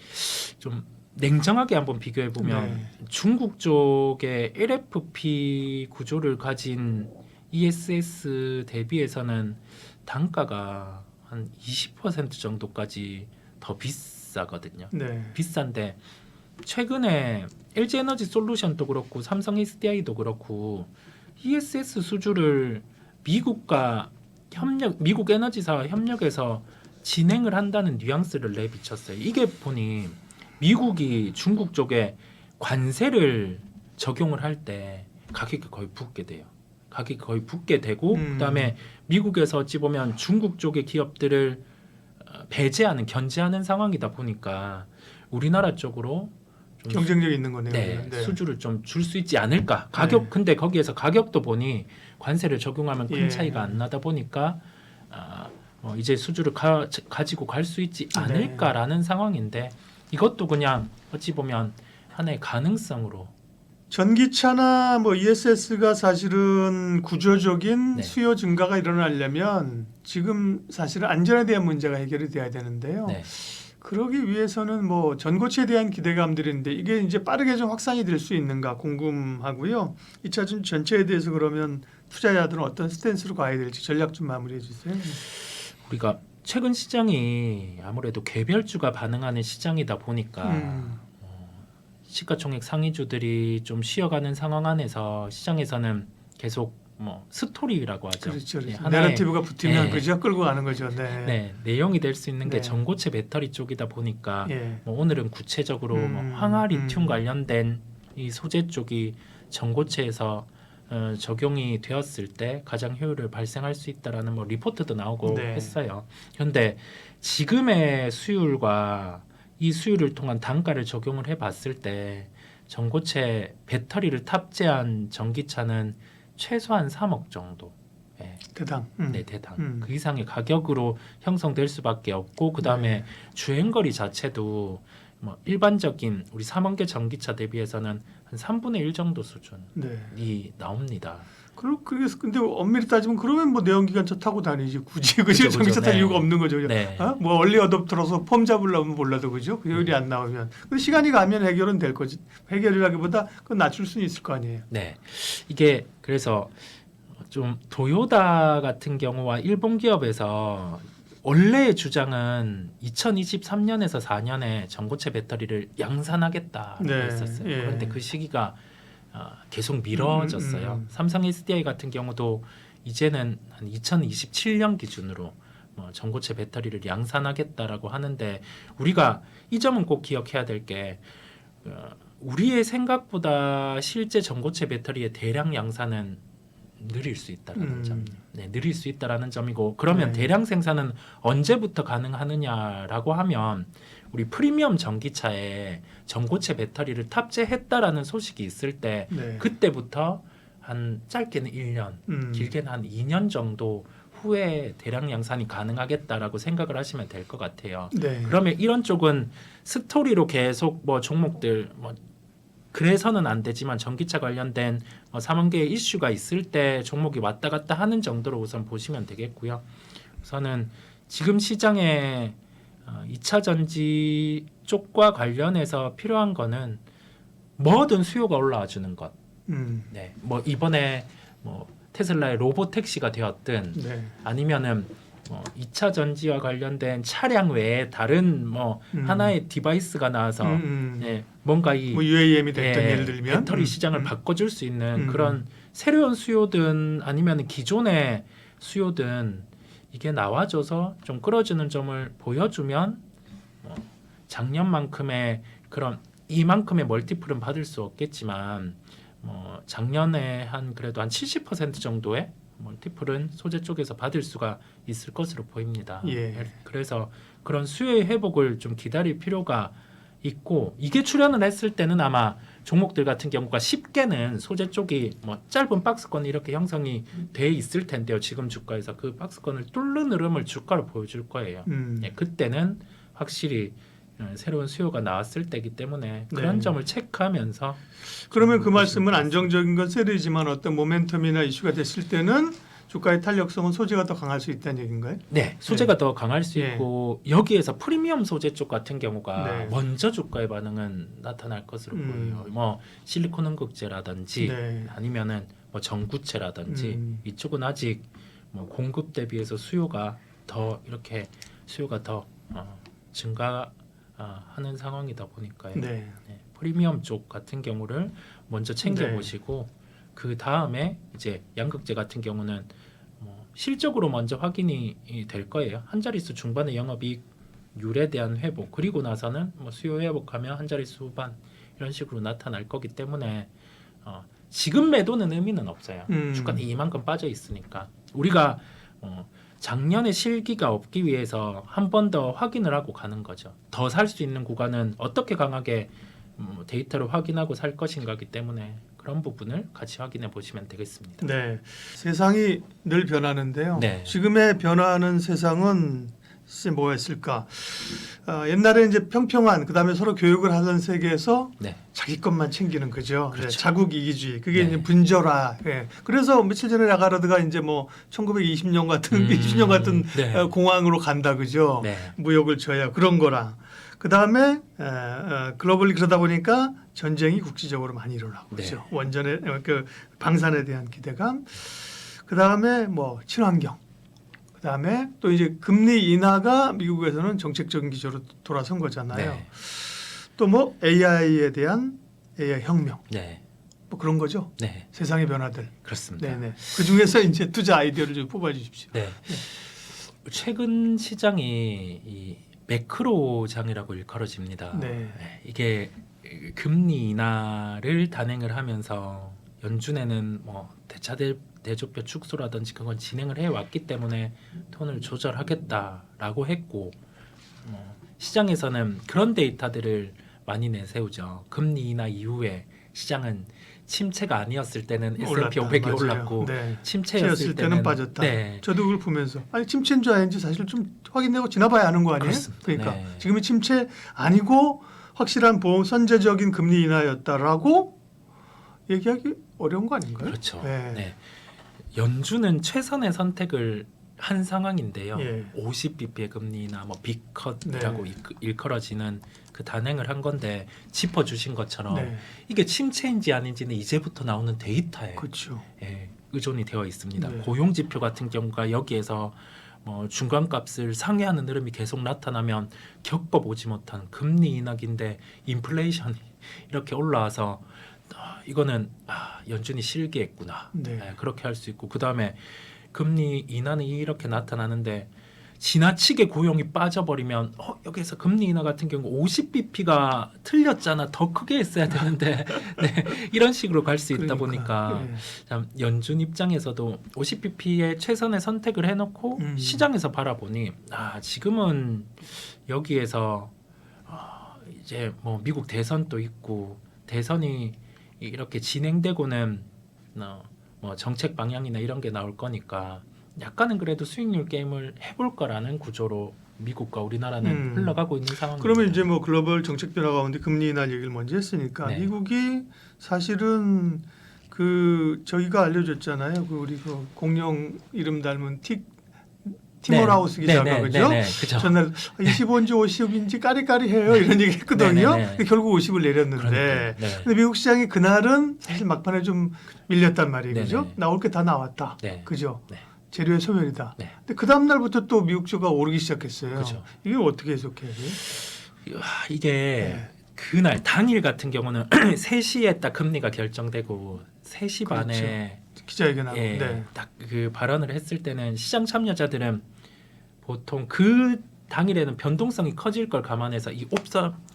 좀 냉정하게 한번 비교해 보면 중국 쪽의 LFP 구조를 가진 ESS 대비해서는 단가가 한 20% 정도까지 더 비싸거든요. 비싼데 최근에 LG에너지 솔루션도 그렇고 삼성 SDI도 그렇고 ESS 수주를 미국과 미국 에너지사와 협력해서 진행을 한다는 뉘앙스를 내비쳤어요. 이게 보니 미국이 중국 쪽에 관세를 적용을 할 때 가격이 거의 붙게 돼요. 가격이 거의 붙게 되고 그다음에 미국에서 어찌 보면 중국 쪽의 기업들을 배제하는 견제하는 상황이다 보니까 우리나라 쪽으로 좀 경쟁력이 있는 거네요. 네, 수주를 좀 줄 수 있지 않을까. 가격 근데 거기에서 가격도 보니 관세를 적용하면 큰 차이가 안 나다 보니까 이제 수주를 가지고 갈 수 있지 않을까라는 상황인데 이것도 그냥 어찌 보면 하나의 가능성으로. 전기차나 뭐 ESS가 사실은 구조적인 수요 증가가 일어나려면 지금 사실은 안전에 대한 문제가 해결이 돼야 되는데요. 그러기 위해서는 뭐 전고체에 대한 기대감들인데 이게 이제 빠르게 좀 확산이 될 수 있는가 궁금하고요. 2차 전체에 대해서 그러면 투자자들은 어떤 스탠스로 가야 될지 전략 좀 마무리해 주세요. 우리가 최근 시장이 아무래도 개별주가 반응하는 시장이다 보니까 시가총액 상위주들이 좀 쉬어가는 상황 안에서 시장에서는 계속 뭐 스토리라고 하죠. 그렇죠. 내러티브가 붙으면 그저 끌고 가는 거죠. 내용이 될 수 있는 게 전고체 배터리 쪽이다 보니까 뭐 오늘은 구체적으로 뭐 황화 리튬 관련된 이 소재 쪽이 전고체에서 적용이 되었을 때 가장 효율을 발생할 수 있다라는 뭐 리포트도 나오고 했어요. 그런데 지금의 수율과 이 수율을 통한 단가를 적용을 해봤을 때 전고체 배터리를 탑재한 전기차는 최소한 3억 정도. 대당. 네, 대당. 그 이상의 가격으로 형성될 수밖에 없고 그다음에 주행거리 자체도 뭐 일반적인 우리 3원계 전기차 대비해서는 한 3분의 1 정도 수준이 나옵니다. 그래서 근데 엄밀히 따지면 그러면 뭐 내연기관차 타고 다니지 굳이 전기차 탈 이유가 없는 거죠. 뭐 얼리 어댑터로서 폼 잡으려면 몰라도 그죠? 그 효율이 안 나오면. 근데 시간이 가면 해결은 될 거지. 해결이라기보다 그건 낮출 수는 있을 거 아니에요. 네, 이게 그래서 좀 도요타 같은 경우와 일본 기업에서 원래의 주장은 2023년에서 4년에 전고체 배터리를 양산하겠다고 했었어요. 그런데 그 시기가 계속 미뤄졌어요. 삼성 SDI 같은 경우도 이제는 한 2027년 기준으로 전고체 배터리를 양산하겠다라고 하는데 우리가 이 점은 꼭 기억해야 될 게 우리의 생각보다 실제 전고체 배터리의 대량 양산은 느릴 수 있다라는 점. 느릴 수 있다라는 점이고 그러면 대량 생산은 언제부터 가능하느냐라고 하면 우리 프리미엄 전기차에 전고체 배터리를 탑재했다라는 소식이 있을 때 그때부터 한 짧게는 1년, 길게는 한 2년 정도 후에 대량 양산이 가능하겠다라고 생각을 하시면 될 것 같아요. 그러면 이런 쪽은 스토리로 계속 뭐 종목들 뭐 그래서는 안 되지만 전기차 관련된 3원계의 이슈가 있을 때 종목이 왔다 갔다 하는 정도로 우선 보시면 되겠고요. 우선은 지금 시장에 2차 전지 쪽과 관련해서 필요한 거는 뭐든 수요가 올라와 주는 것. 뭐 이번에 뭐 테슬라의 로봇 택시가 되었든 아니면은 2차 전지와 관련된 차량 외에 다른 뭐 하나의 디바이스가 나와서 뭔가 이 뭐 UAM이 됐던 예를 들면 배터리 시장을 바꿔줄 수 있는 그런 새로운 수요든 아니면 기존의 수요든 이게 나와줘서 좀 끌어주는 점을 보여주면 작년만큼의 그런 이만큼의 멀티플은 받을 수 없겠지만 작년에 한 그래도 한 70% 정도의 멀티플은 소재 쪽에서 받을 수가 있을 것으로 보입니다. 예. 그래서 그런 수요의 회복을 좀 기다릴 필요가 있고 이게 출현을 했을 때는 아마 종목들 같은 경우가 쉽게는 소재 쪽이 뭐 짧은 박스권이 이렇게 형성이 돼 있을 텐데요. 지금 주가에서 그 박스권을 뚫는 흐름을 주가로 보여줄 거예요. 예, 그때는 확실히 새로운 수요가 나왔을 때이기 때문에 그런 네. 점을 체크하면서 그러면 그 말씀은 안정적인 건 세리지만 어떤 모멘텀이나 이슈가 됐을 때는 주가의 탄력성은 소재가 더 강할 수 있다는 얘기인가요? 네, 소재가 더 강할 수 예. 있고 여기에서 프리미엄 소재 쪽 같은 경우가 네. 먼저 주가의 반응은 나타날 것으로 보여요. 뭐 실리콘 응급제라든지 네. 아니면은 뭐 전구체라든지 이쪽은 아직 뭐 공급 대비해서 수요가 더 증가하는 상황이다 보니까요. 네. 네, 프리미엄 쪽 같은 경우를 먼저 챙겨 보시고 그 다음에 이제 양극재 같은 경우는 실적으로 먼저 확인이 될 거예요. 한 자릿수 중반의 영업이익률에 대한 회복 그리고 나서는 뭐 수요 회복하면 한 자릿수 후반 이런 식으로 나타날 거기 때문에 지금 매도는 의미는 없어요. 주가는 이만큼 빠져 있으니까 우리가 작년에 실기가 없기 위해서 한 번 더 확인을 하고 가는 거죠. 더 살 수 있는 구간은 어떻게 강하게 데이터를 확인하고 살 것인가기 때문에 그런 부분을 같이 확인해 보시면 되겠습니다. 네, 세상이 늘 변하는데요. 네. 지금의 변화하는 세상은 글쎄 뭐가 있을까? 옛날에 이제 평평한 그다음에 서로 교육을 하던 세계에서 네. 자기 것만 챙기는 거죠. 그렇죠. 네, 자국 이기주의. 그게 네. 이제 분절화. 예. 그래서 며칠 전에 라가르드가 이제 뭐 1920년 같은 20년 같은 네. 공황으로 간다 그죠. 네. 무역을 줘야 그런 거랑. 그다음에 글로벌리 그러다 보니까 전쟁이 국지적으로 많이 일어나고 네. 그죠. 원전의 그 방산에 대한 기대감. 그다음에 뭐 친환경. 그다음에 또 이제 금리 인하가 미국에서는 정책적인 기조로 돌아선 거잖아요. 네. 또 뭐 AI에 대한 AI 혁명. 네. 뭐 그런 거죠. 네. 세상의 변화들. 그렇습니다. 네네. 그 중에서 이제 투자 아이디어를 좀 뽑아주십시오. 네. 최근 시장이 이 매크로장이라고 일컬어집니다. 네. 이게 금리 인하를 단행을 하면서 연준에는 뭐 대조표 축소라든지 그건 진행을 해왔기 때문에 톤을 조절하겠다라고 했고 시장에서는 그런 데이터들을 많이 내세우죠. 금리 인하 이후에 시장은 침체가 아니었을 때는 S&P 500이 맞아요. 올랐고 네. 침체였을 때는 빠졌다. 네. 저도 그걸 보면서 아니 침체인지 아닌지 사실 좀 확인하고 지나봐야 아는 거 아니에요? 그렇습니다. 그러니까 네. 지금이 침체 아니고 확실한 보험 선제적인 금리 인하였다라고 얘기하기 어려운 거 아닌가요? 그렇죠. 네. 네. 연준은 최선의 선택을 한 상황인데요. 예. 50bp의 금리나 뭐 빅컷이라고 네. 일컬어지는 그 단행을 한 건데 짚어주신 것처럼 네. 이게 침체인지 아닌지는 이제부터 나오는 데이터에 그렇죠. 의존이 되어 있습니다. 네. 고용 지표 같은 경우가 여기에서 중간값을 상회하는 흐름이 계속 나타나면 겪어보지 못한 금리 인하인데 인플레이션이 이렇게 올라와서 이거는 연준이 실기했구나. 네. 그렇게 할 수 있고 그 다음에 금리 인하는 이렇게 나타나는데 지나치게 고용이 빠져버리면 여기서 금리 인하 같은 경우 50bp가 틀렸잖아. 더 크게 했어야 되는데 네, 이런 식으로 갈 수 있다 보니까 예. 참 연준 입장에서도 50bp의 최선의 선택을 해놓고 시장에서 바라보니 지금은 여기에서 이제 뭐 미국 대선도 있고 대선이 이렇게 진행되고는 뭐 정책 방향이나 이런 게 나올 거니까 약간은 그래도 수익률 게임을 해볼 거라는 구조로 미국과 우리나라는 흘러가고 있는 상황입니다. 그러면 이제 뭐 글로벌 정책 변화 가운데 금리 인하 얘기를 먼저 했으니까 네. 미국이 사실은 그 저희가 알려줬잖아요. 그 우리 그 공룡 이름 닮은 티모라우스 기자가 그죠? 그죠. 전날 25인지 50인지 까리까리해요 이런 얘기 했거든요. 근데 결국 50을 내렸는데 네. 근데 미국 시장이 그날은 사실 막판에 좀 밀렸단 말이에요. 그죠? 네네. 나올 게 다 나왔다. 네. 그죠? 네. 재료의 소멸이다. 네. 근데 그 다음 날부터 또 미국 주가 오르기 시작했어요. 그죠. 이게 어떻게 해석해야 돼요? 이게 네. 그날 당일 같은 경우는 3시에 딱 금리가 결정되고 3시 그렇죠. 반에 기자회견하고. 네. 딱 그 발언을 했을 때는 시장 참여자들은 보통 그 당일에는 변동성이 커질 걸 감안해서 이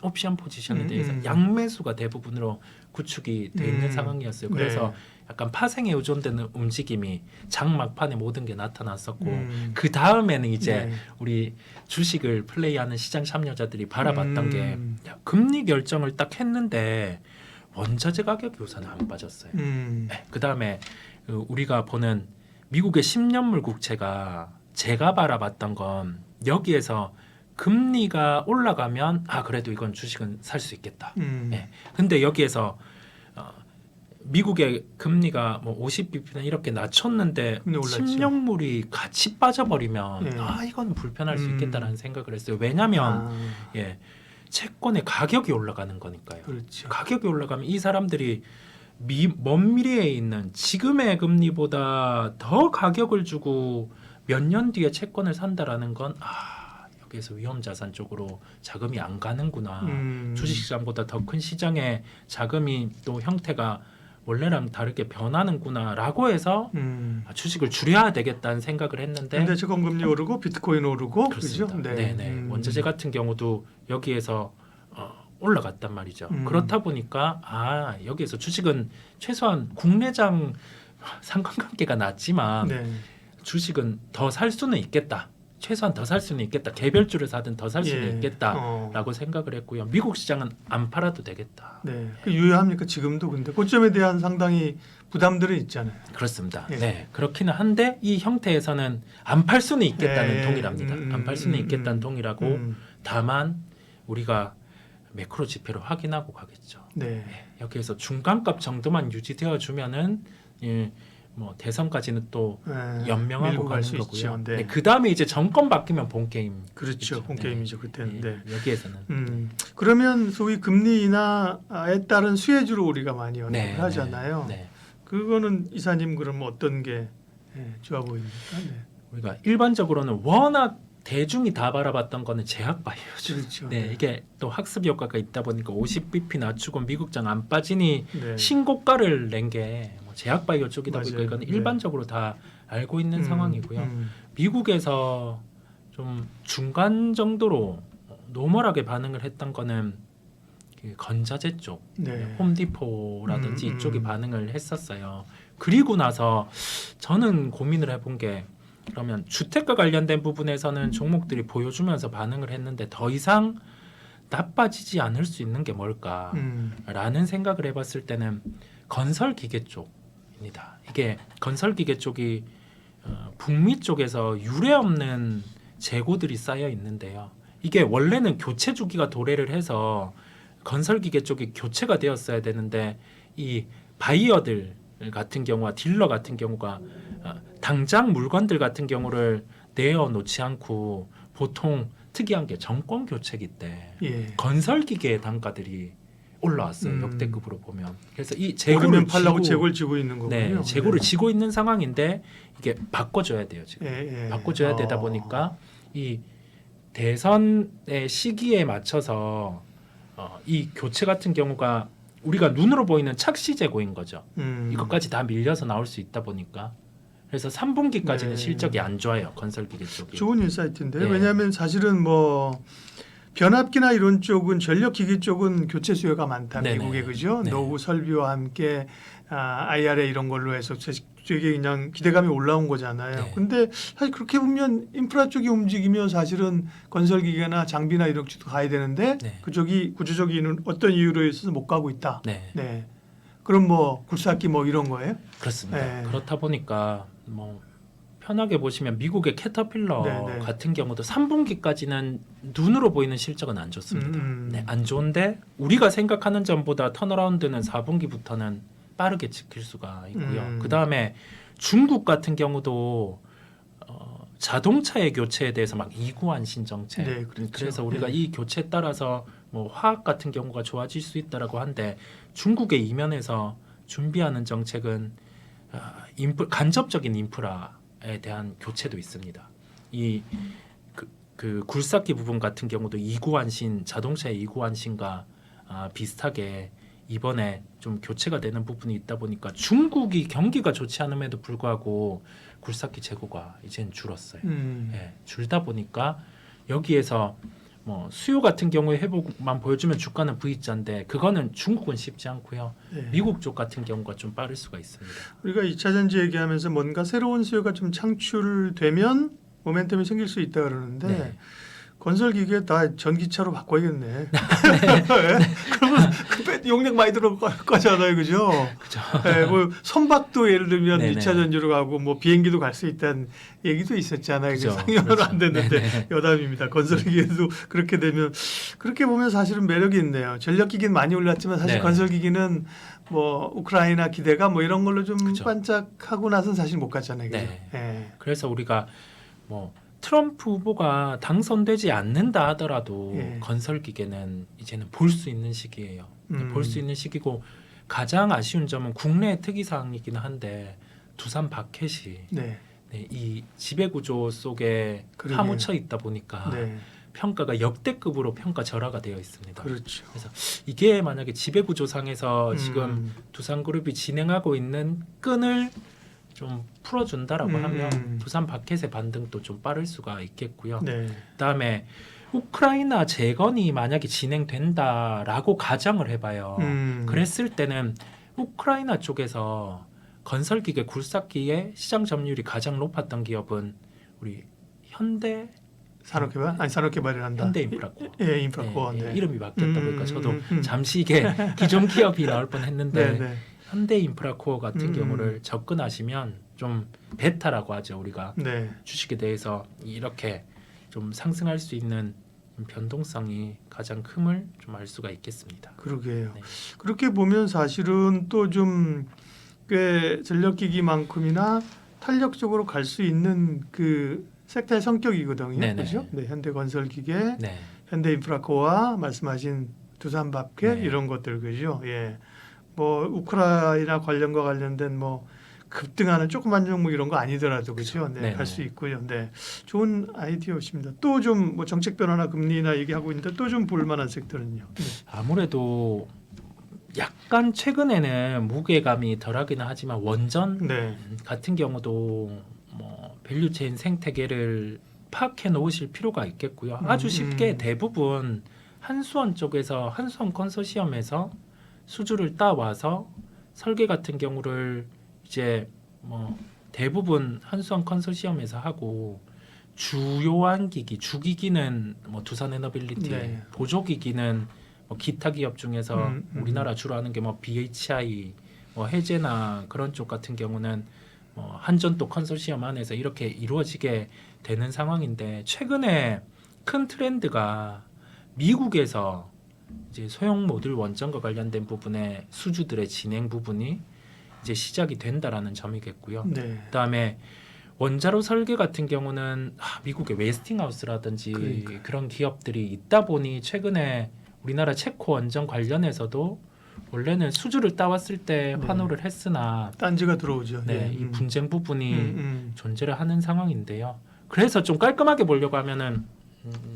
옵션 포지션에 대해서 음. 양매수가 대부분으로 구축이 돼 있는 상황이었어요. 그래서 네. 약간 파생에 의존되는 움직임이 장 막판에 모든 게 나타났었고 그 다음에는 이제 네. 우리 주식을 플레이하는 시장 참여자들이 바라봤던 게 야, 금리 결정을 딱 했는데 원자재 가격이 우선 안 빠졌어요. 그 다음에 우리가 보는 미국의 10년물 국채가 제가 바라봤던 건 여기에서 금리가 올라가면 그래도 이건 주식은 살 수 있겠다. 예. 근데 여기에서 미국의 금리가 뭐 50bp나 이렇게 낮췄는데 금리 올랐죠. 10년물이 같이 빠져버리면 예. 이건 불편할 수 있겠다라는 생각을 했어요. 왜냐하면 예, 채권의 가격이 올라가는 거니까요. 그렇죠. 가격이 올라가면 이 사람들이 먼 미래에 있는 지금의 금리보다 더 가격을 주고 몇 년 뒤에 채권을 산다라는 건 여기에서 위험자산 쪽으로 자금이 안 가는구나. 주식시장보다 더 큰 시장의 자금이 또 형태가 원래랑 다르게 변하는구나라고 해서 주식을 줄여야 되겠다는 생각을 했는데 근데 채권 금리 오르고 비트코인 오르고 그렇습니다. 그죠? 네. 원자재 같은 경우도 여기에서 올라갔단 말이죠. 그렇다 보니까 여기에서 주식은 최소한 국내장 상관관계가 낮지만 네. 주식은 더 살 수는 있겠다. 최소한 더 살 수는 있겠다. 개별주를 사든 더 살 수는 있겠다라고 생각을 했고요. 미국 시장은 안 팔아도 되겠다. 네. 유효합니까 지금도? 근데 고점에 대한 상당히 부담들은 있잖아요. 그렇습니다. 예. 네, 그렇기는 한데 이 형태에서는 안 팔 수는 있겠다는 동일합니다. 안 팔 수는 있겠다는 동일하고 다만 우리가 매크로 지표로 확인하고 가겠죠. 네. 여기에서 중간값 정도만 유지되어 주면은 뭐 대선까지는 또 연명하고 밀고 갈 가는 수 거고요. 있죠. 네. 그 다음에 이제 정권 바뀌면 본 게임. 그렇죠. 본 게임이죠 그때는. 네. 여기에서는 그러면 소위 금리 인하에 따른 수혜주로 우리가 많이 언급을 하잖아요. 네. 그거는 이사님 그러면 어떤 게 좋아 보입니까? 네. 우리가 일반적으로는 워낙 대중이 다 바라봤던 거는 제약 바이오죠. 그렇죠. 네, 이게 또 학습 효과가 있다 보니까 50bp 낮추고 미국장 안 빠지니 네. 신고가를 낸 게 제약 바이오 쪽이다 보니까 맞아요. 이거는 네. 일반적으로 다 알고 있는 상황이고요. 미국에서 좀 중간 정도로 노멀하게 반응을 했던 거는 그 건자재 쪽, 네. 홈디포라든지 이쪽이 반응을 했었어요. 그리고 나서 저는 고민을 해본 게 그러면 주택과 관련된 부분에서는 종목들이 보여주면서 반응을 했는데 더 이상 나빠지지 않을 수 있는 게 뭘까라는 생각을 해봤을 때는 건설기계 쪽입니다. 이게 건설기계 쪽이 북미 쪽에서 유례 없는 재고들이 쌓여 있는데요. 이게 원래는 교체 주기가 도래를 해서 건설기계 쪽이 교체가 되었어야 되는데 이 바이어들 같은 경우와 딜러 같은 경우가 당장 물건들 같은 경우를 내어놓지 않고 보통 특이한 게 정권 교체기 때 건설기계의 단가들이 올라왔어요. 역대급으로 보면. 그래서 이 재고를 팔라고 재고를 지고 있는 거군요. 네, 재고를 지고 있는 상황인데 이게 바꿔줘야 돼요. 지금 바꿔줘야 되다 보니까 이 대선의 시기에 맞춰서 이 교체 같은 경우가 우리가 눈으로 보이는 착시 재고인 거죠. 이것까지 다 밀려서 나올 수 있다 보니까 그래서 3분기까지는 실적이 안 좋아요. 건설기계 쪽이. 좋은 인사이트인데 왜냐하면 사실은 뭐 변압기나 이런 쪽은 전력기기 쪽은 교체 수요가 많다. 미국에 그죠? 노후 설비와 함께 IRA 이런 걸로 해서 되게 그냥 기대감이 올라온 거잖아요. 근데 사실 그렇게 보면 인프라 쪽이 움직이면 사실은 건설기계나 장비나 이런 쪽도 가야 되는데 그쪽이 구조적인 어떤 이유로 있어서 못 가고 있다. 네. 그럼 뭐 굴삭기 뭐 이런 거예요? 그렇습니다. 그렇다 보니까 뭐 편하게 보시면 미국의 캐터필러 같은 경우도 3분기까지는 눈으로 보이는 실적은 안 좋습니다. 안 좋은데 우리가 생각하는 점보다 턴어라운드는 4분기부터는 빠르게 지킬 수가 있고요. 그 다음에 중국 같은 경우도 자동차의 교체에 대해서 막 이구안신 정책. 그래서 우리가 이 교체에 따라서 뭐 화학 같은 경우가 좋아질 수 있다라고 한데 중국의 이면에서 준비하는 정책은 간접적인 인프라에 대한 교체도 있습니다. 그 굴삭기 부분 같은 경우도 이구안신 자동차의 이구안신과 비슷하게 이번에 좀 교체가 되는 부분이 있다 보니까 중국이 경기가 좋지 않음에도 불구하고 굴삭기 재고가 이제는 줄었어요. 줄다 보니까 여기에서 뭐 수요 같은 경우에 회복만 보여주면 주가는 V자인데 그거는 중국은 쉽지 않고요. 네. 미국 쪽 같은 경우가 좀 빠를 수가 있습니다. 우리가 2차 전지 얘기하면서 뭔가 새로운 수요가 좀 창출되면 모멘텀이 생길 수 있다 그러는데 네. 건설 기계 다 전기차로 바꿔야겠네. 그러면 용량 많이 들어갈 거잖아요, 그죠? 그죠. 네, 뭐 선박도 예를 들면 네네. 2차 전지로 가고 뭐 비행기도 갈 수 있다는 얘기도 있었잖아요. 그죠. 상용은 그렇죠. 안 됐는데 네네. 여담입니다. 건설 기계도 그렇게 되면 그렇게 보면 사실은 매력이 있네요. 전력 기기는 많이 올랐지만 사실 네. 건설 기기는 뭐 우크라이나 기대가 뭐 이런 걸로 좀 그죠. 반짝하고 나서는 사실 못 갔잖아요. 그죠? 네. 예. 그래서 우리가 뭐 트럼프 후보가 당선되지 않는다 하더라도 예. 건설 기계는 이제는 볼 수 있는 시기예요. 볼 수 있는 시기고 가장 아쉬운 점은 국내 특이 사항이긴 한데 두산 바켓이 네. 네, 이 지배 구조 속에 그러게요. 파묻혀 있다 보니까 네. 평가가 역대급으로 평가 절하가 되어 있습니다. 그렇죠. 이게 만약에 지배 구조상에서 지금 두산그룹이 진행하고 있는 끈을 좀 풀어준다라고 하면 두산 바켓의 반등도 좀 빠를 수가 있겠고요. 네. 그다음에 우크라이나 재건이 만약에 진행된다라고 가정을 해봐요. 그랬을 때는 우크라이나 쪽에서 건설기계 굴삭기의 시장 점유율이 가장 높았던 기업은 우리 현대 산업개발? 아니 산업개발이란다. 현대인프라코. 예, 인프라코. 네, 네. 이름이 바뀌었다 보니까 저도 음. 잠시 이게 기존 기업이 나올 뻔했는데 네, 네. 현대인프라코어 같은 음. 경우를 접근하시면 좀 베타라고 하죠. 우리가 네. 주식에 대해서 이렇게 좀 상승할 수 있는 변동성이 가장 큼을 좀 알 수가 있겠습니다. 그러게요. 네. 그렇게 보면 사실은 또 좀 꽤 전력기기만큼이나 탄력적으로 갈 수 있는 그 섹터의 성격이거든요. 네네. 그렇죠? 네, 현대건설기계, 네, 현대인프라코와 말씀하신 두산밥켓 네. 이런 것들 그죠? 예. 뭐 우크라이나 관련과 관련된 뭐 급등하는 조그만 종목 이런 거 아니더라도 그죠? 네, 네네. 갈 수 있고요. 네, 좋은 아이디어십니다. 또 좀 뭐 정책 변화나 금리나 얘기하고 있는데 또 좀 볼만한 섹터는요. 네. 아무래도 약간 최근에는 무게감이 덜하기는 하지만 원전 네. 같은 경우도 뭐 밸류체인 생태계를 파악해 놓으실 필요가 있겠고요. 아주 쉽게 대부분 한수원 쪽에서 한수원 컨소시엄에서 수주를 따와서 설계 같은 경우를 이제 뭐 대부분 한수원 컨소시엄에서 하고 주요한 기기, 주기기는 뭐 두산에너빌리티, 네. 보조기기는 뭐 기타 기업 중에서 우리나라 주로 하는 게 뭐 BHI, 뭐 해제나 그런 쪽 같은 경우는 뭐 한전도 컨소시엄 안에서 이렇게 이루어지게 되는 상황인데 최근에 큰 트렌드가 미국에서 이제 소형 모듈 원전과 관련된 부분의 수주들의 진행 부분이 이제 시작이 된다라는 점이겠고요. 네. 그다음에 원자로 설계 같은 경우는 미국의 웨스팅하우스라든지 그러니까요. 그런 기업들이 있다 보니 최근에 우리나라 체코 원전 관련해서도 원래는 수주를 따왔을 때 네. 환호를 했으나 딴지가 들어오죠. 네, 예. 이 분쟁 부분이 음. 존재를 하는 상황인데요. 그래서 좀 깔끔하게 보려고 하면은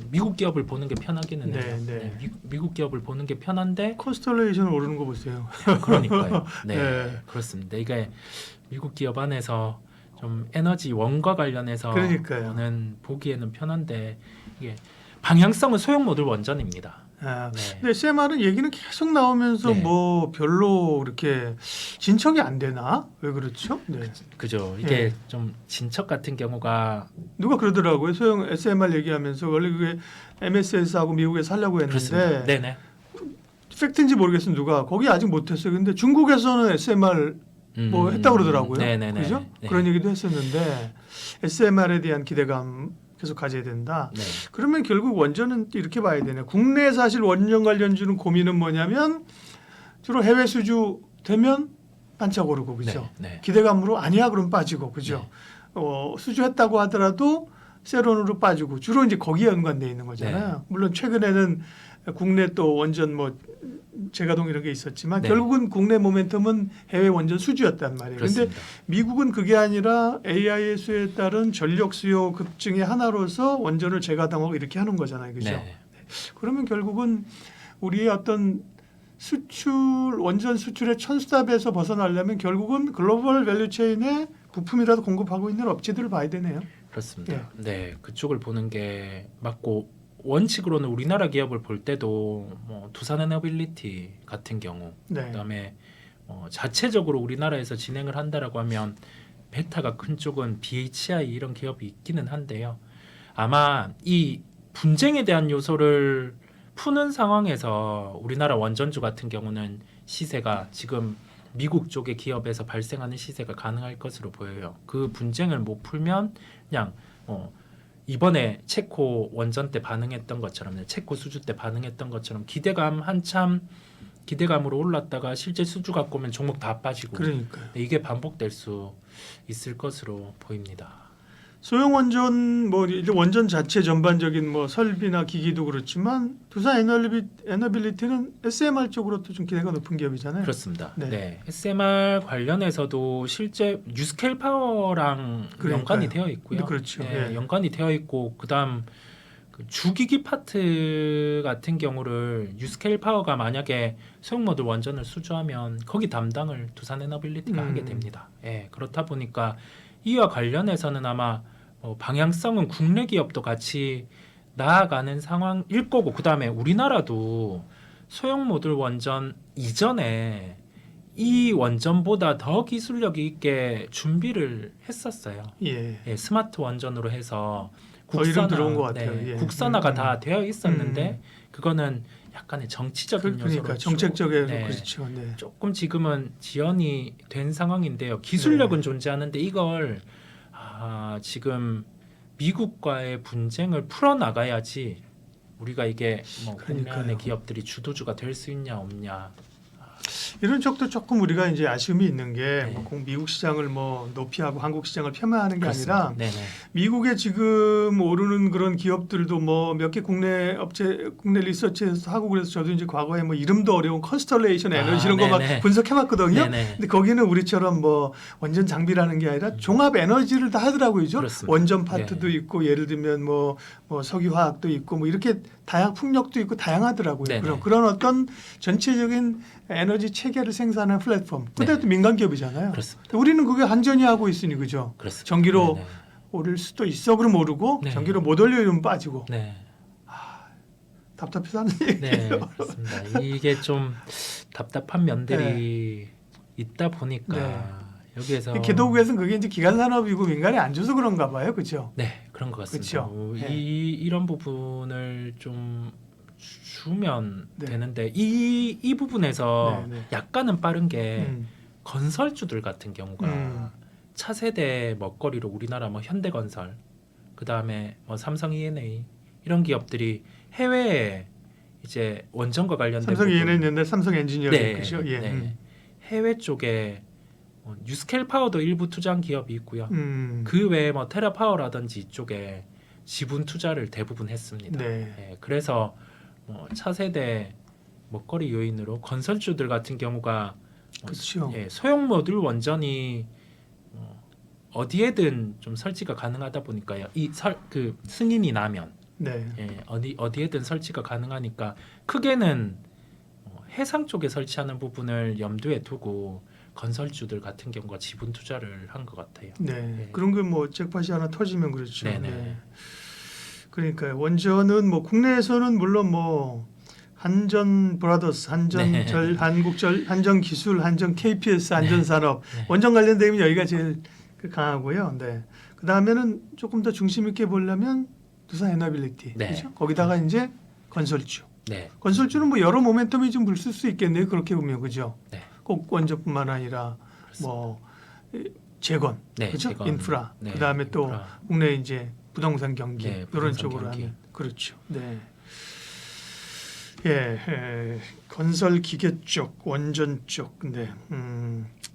미국 기업을 보는 게 편하기는 네, 해요. 네. 미국 기업을 보는 게 편한데 컨스텔레이션 오르는 거 보세요. 그러니까요. 네, 네. 그렇습니다. 이게 미국 기업 안에서 좀 에너지 원과 관련해서 그러니까요. 는 보기에는 편한데 이게 방향성은 소형 모듈 원전입니다. 아, 네. 근데 SMR은 얘기는 계속 나오면서 네. 뭐 별로 그렇게 진척이 안 되나? 왜 그렇죠? 네. 그죠. 이게 네. 좀 진척 같은 경우가 누가 그러더라고요. 소형 SMR 얘기하면서 원래 그게 MSS하고 미국에서 하려고 그렇습니다. 했는데 네네. 팩트인지 모르겠어요. 누가 거기 아직 못했어요. 근데 중국에서는 SMR 뭐 했다 그러더라고요. 네네네. 그죠? 네. 그런 얘기도 했었는데 SMR에 대한 기대감 계속 가져야 된다. 네. 그러면 결국 원전은 이렇게 봐야 되네. 국내 사실 원전 관련주는 고민은 뭐냐면 주로 해외 수주 되면 반짝 오르고 그죠? 네. 네. 기대감으로 아니야 그럼 빠지고 그죠? 수주했다고 하더라도 세론으로 빠지고 주로 이제 거기에 연관돼 있는 거잖아요. 네. 물론 최근에는 국내 또 원전 뭐 재가동 이런 게 있었지만 네. 결국은 국내 모멘텀은 해외 원전 수주였단 말이에요. 근데 그렇습니다. 미국은 그게 아니라 AI 수요에 따른 전력 수요 급증의 하나로서 원전을 재가동하고 이렇게 하는 거잖아요. 그죠? 네. 그러면 결국은 우리의 어떤 수출 원전 수출의 천수답에서 벗어나려면 결국은 글로벌 밸류체인에 부품이라도 공급하고 있는 업체들을 봐야 되네요. 그렇습니다. 예. 네, 그쪽을 보는 게 맞고 원칙으로는 우리나라 기업을 볼 때도 뭐 두산에너빌리티 같은 경우, 네. 그다음에 자체적으로 우리나라에서 진행을 한다라고 하면 베타가 큰 쪽은 BHI 이런 기업이 있기는 한데요. 아마 이 분쟁에 대한 요소를 푸는 상황에서 우리나라 원전주 같은 경우는 시세가 지금 미국 쪽의 기업에서 발생하는 시세가 가능할 것으로 보여요. 그 분쟁을 못 풀면 그냥 이번에 체코 원전 때 반응했던 것처럼, 체코 수주 때 반응했던 것처럼 기대감으로 올랐다가 실제 수주 갖고 오면 종목 다 빠지고, 그러니까요. 이게 반복될 수 있을 것으로 보입니다. 소형 원전 뭐 이제 원전 자체 전반적인 뭐 설비나 기기도 그렇지만 두산 에너빌리티는 SMR 쪽으로도 좀 기대가 높은 기업이잖아요. 그렇습니다. 네. 네. SMR 관련해서도 실제 뉴스케일 파워랑 그러니까요. 연관이 되어 있고요. 그렇죠. 네, 예. 연관이 되어 있고 그다음 그 주기기 파트 같은 경우를 뉴스케일 파워가 만약에 소형모듈 원전을 수주하면 거기 담당을 두산 에너빌리티가 하게 됩니다. 예, 그렇다 보니까 이와 관련해서는 아마 방향성은 국내 기업도 같이 나아가는 상황일 거고, 그다음에 우리나라도 소형 모듈 원전 이전에 이 원전보다 더 기술력이 있게 준비를 했었어요. 예. 예, 스마트 원전으로 해서 이름 들어온 것 같아요. 예. 국산화가 다 되어 있었는데 그거는 약간의 정치적인 요소로 그러니까 정책적으로 네. 그렇죠. 네. 조금 지금은 지연이 된 상황인데요. 기술력은 존재하는데 이걸 지금 미국과의 분쟁을 풀어 나가야지 우리가 이게 뭐 국내 그러니까요. 안의 기업들이 주도주가 될 수 있냐 없냐. 이런 쪽도 조금 우리가 이제 아쉬움이 있는 게 네. 뭐 미국 시장을 뭐 도피하고 한국 시장을 폄하하는 게 그렇습니다. 아니라 네네. 미국에 지금 오르는 그런 기업들도 뭐 몇 개 국내 리서치에서 하고 그래서 저도 이제 과거에 뭐 이름도 어려운 컨스텔레이션 에너지 이런 거 막 네네. 분석해봤거든요. 네네. 근데 거기는 우리처럼 뭐 원전 장비라는 게 아니라 종합 에너지를 다 하더라고요. 그죠? 그렇습니다. 원전 파트도 네. 있고 예를 들면 뭐 석유화학도 있고 뭐 이렇게 풍력도 있고 다양하더라고요. 네네. 그런 어떤 전체적인 에너지 체계를 생산하는 플랫폼. 그때도 네. 민간 기업이잖아요. 그렇습니다. 우리는 그게 한전이 하고 있으니 그죠? 그렇습니다. 전기로 네네. 오를 수도 있어 그럼 오르고 네. 전기로 못 올리면 빠지고 네. 답답해서 하는 얘기예요. 네, 그렇습니다. 이게 좀 답답한 면들이 있다 보니까 네. 여기에서 개도국에서는 그게 이제 기간 산업이고 민간에 안 줘서 그런가 봐요, 그렇죠? 네, 그런 것 같습니다. 그쵸? 네. 이런 부분을 좀 주면 네. 되는데 이 부분에서 네, 네. 약간은 빠른 게 음. 건설주들 같은 경우가 차세대 먹거리로 우리나라 뭐 현대건설, 그 다음에 뭐 삼성 E&A 이런 기업들이 해외에 이제 원전과 관련된 삼성 부분, E&A는 옛날 삼성 엔지니어링 네, 그죠? 예. 네. 해외 쪽에 뉴스케일 파워도 일부 투자한 기업이 있고요. 그 외에 뭐 테라파워라든지 이쪽에 지분 투자를 대부분 했습니다. 네. 예, 그래서 차세대 먹거리 요인으로 건설주들 같은 경우가 그렇죠. 소형 모듈 원전이 어디에든 좀 설치가 가능하다 보니까요. 그 승인이 나면 네. 어디에든 설치가 가능하니까 크게는 해상 쪽에 설치하는 부분을 염두에 두고 건설주들 같은 경우가 지분 투자를 한 것 같아요. 네. 네. 그런 게 뭐 잭팟이 하나 터지면 그렇죠. 네네. 네. 그러니까 원전은 뭐 국내에서는 물론 뭐 한전 브라더스, 한전 기술, 한전 KPS, 한전산업 네. 원전 관련되면 여기가 제일 강하고요. 네. 그 다음에는 조금 더 중심 있게 보려면 두산 에너빌리티, 네. 그렇죠? 거기다가 이제 건설주. 네. 건설주는 뭐 여러 모멘텀이 좀 불 수 있겠네요. 그렇게 보면 그죠? 네. 꼭 원전뿐만 아니라 뭐 재건, 네, 그렇죠? 재건. 인프라. 네, 그 다음에 또 인프라. 국내 이제 부동산 경기 네, 이런 부동산 쪽으로 경기. 하면 그렇죠. 네. 건설 기계 쪽, 원전 쪽. 네.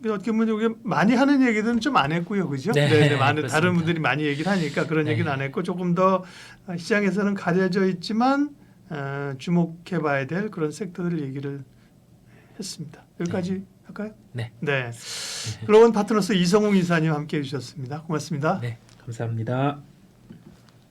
어떻게 보면 우리가 많이 하는 얘기들은 좀 안 했고요, 그죠? 네, 많은 그렇습니다. 다른 분들이 많이 얘기를 하니까 그런 네. 얘기는 안 했고 조금 더 시장에서는 가려져 있지만 주목해봐야 될 그런 섹터들 얘기를 했습니다. 여기까지 할까요? 네. 네. 글로벌 파트너스 이성웅 이사님 함께해 주셨습니다. 고맙습니다. 네, 감사합니다.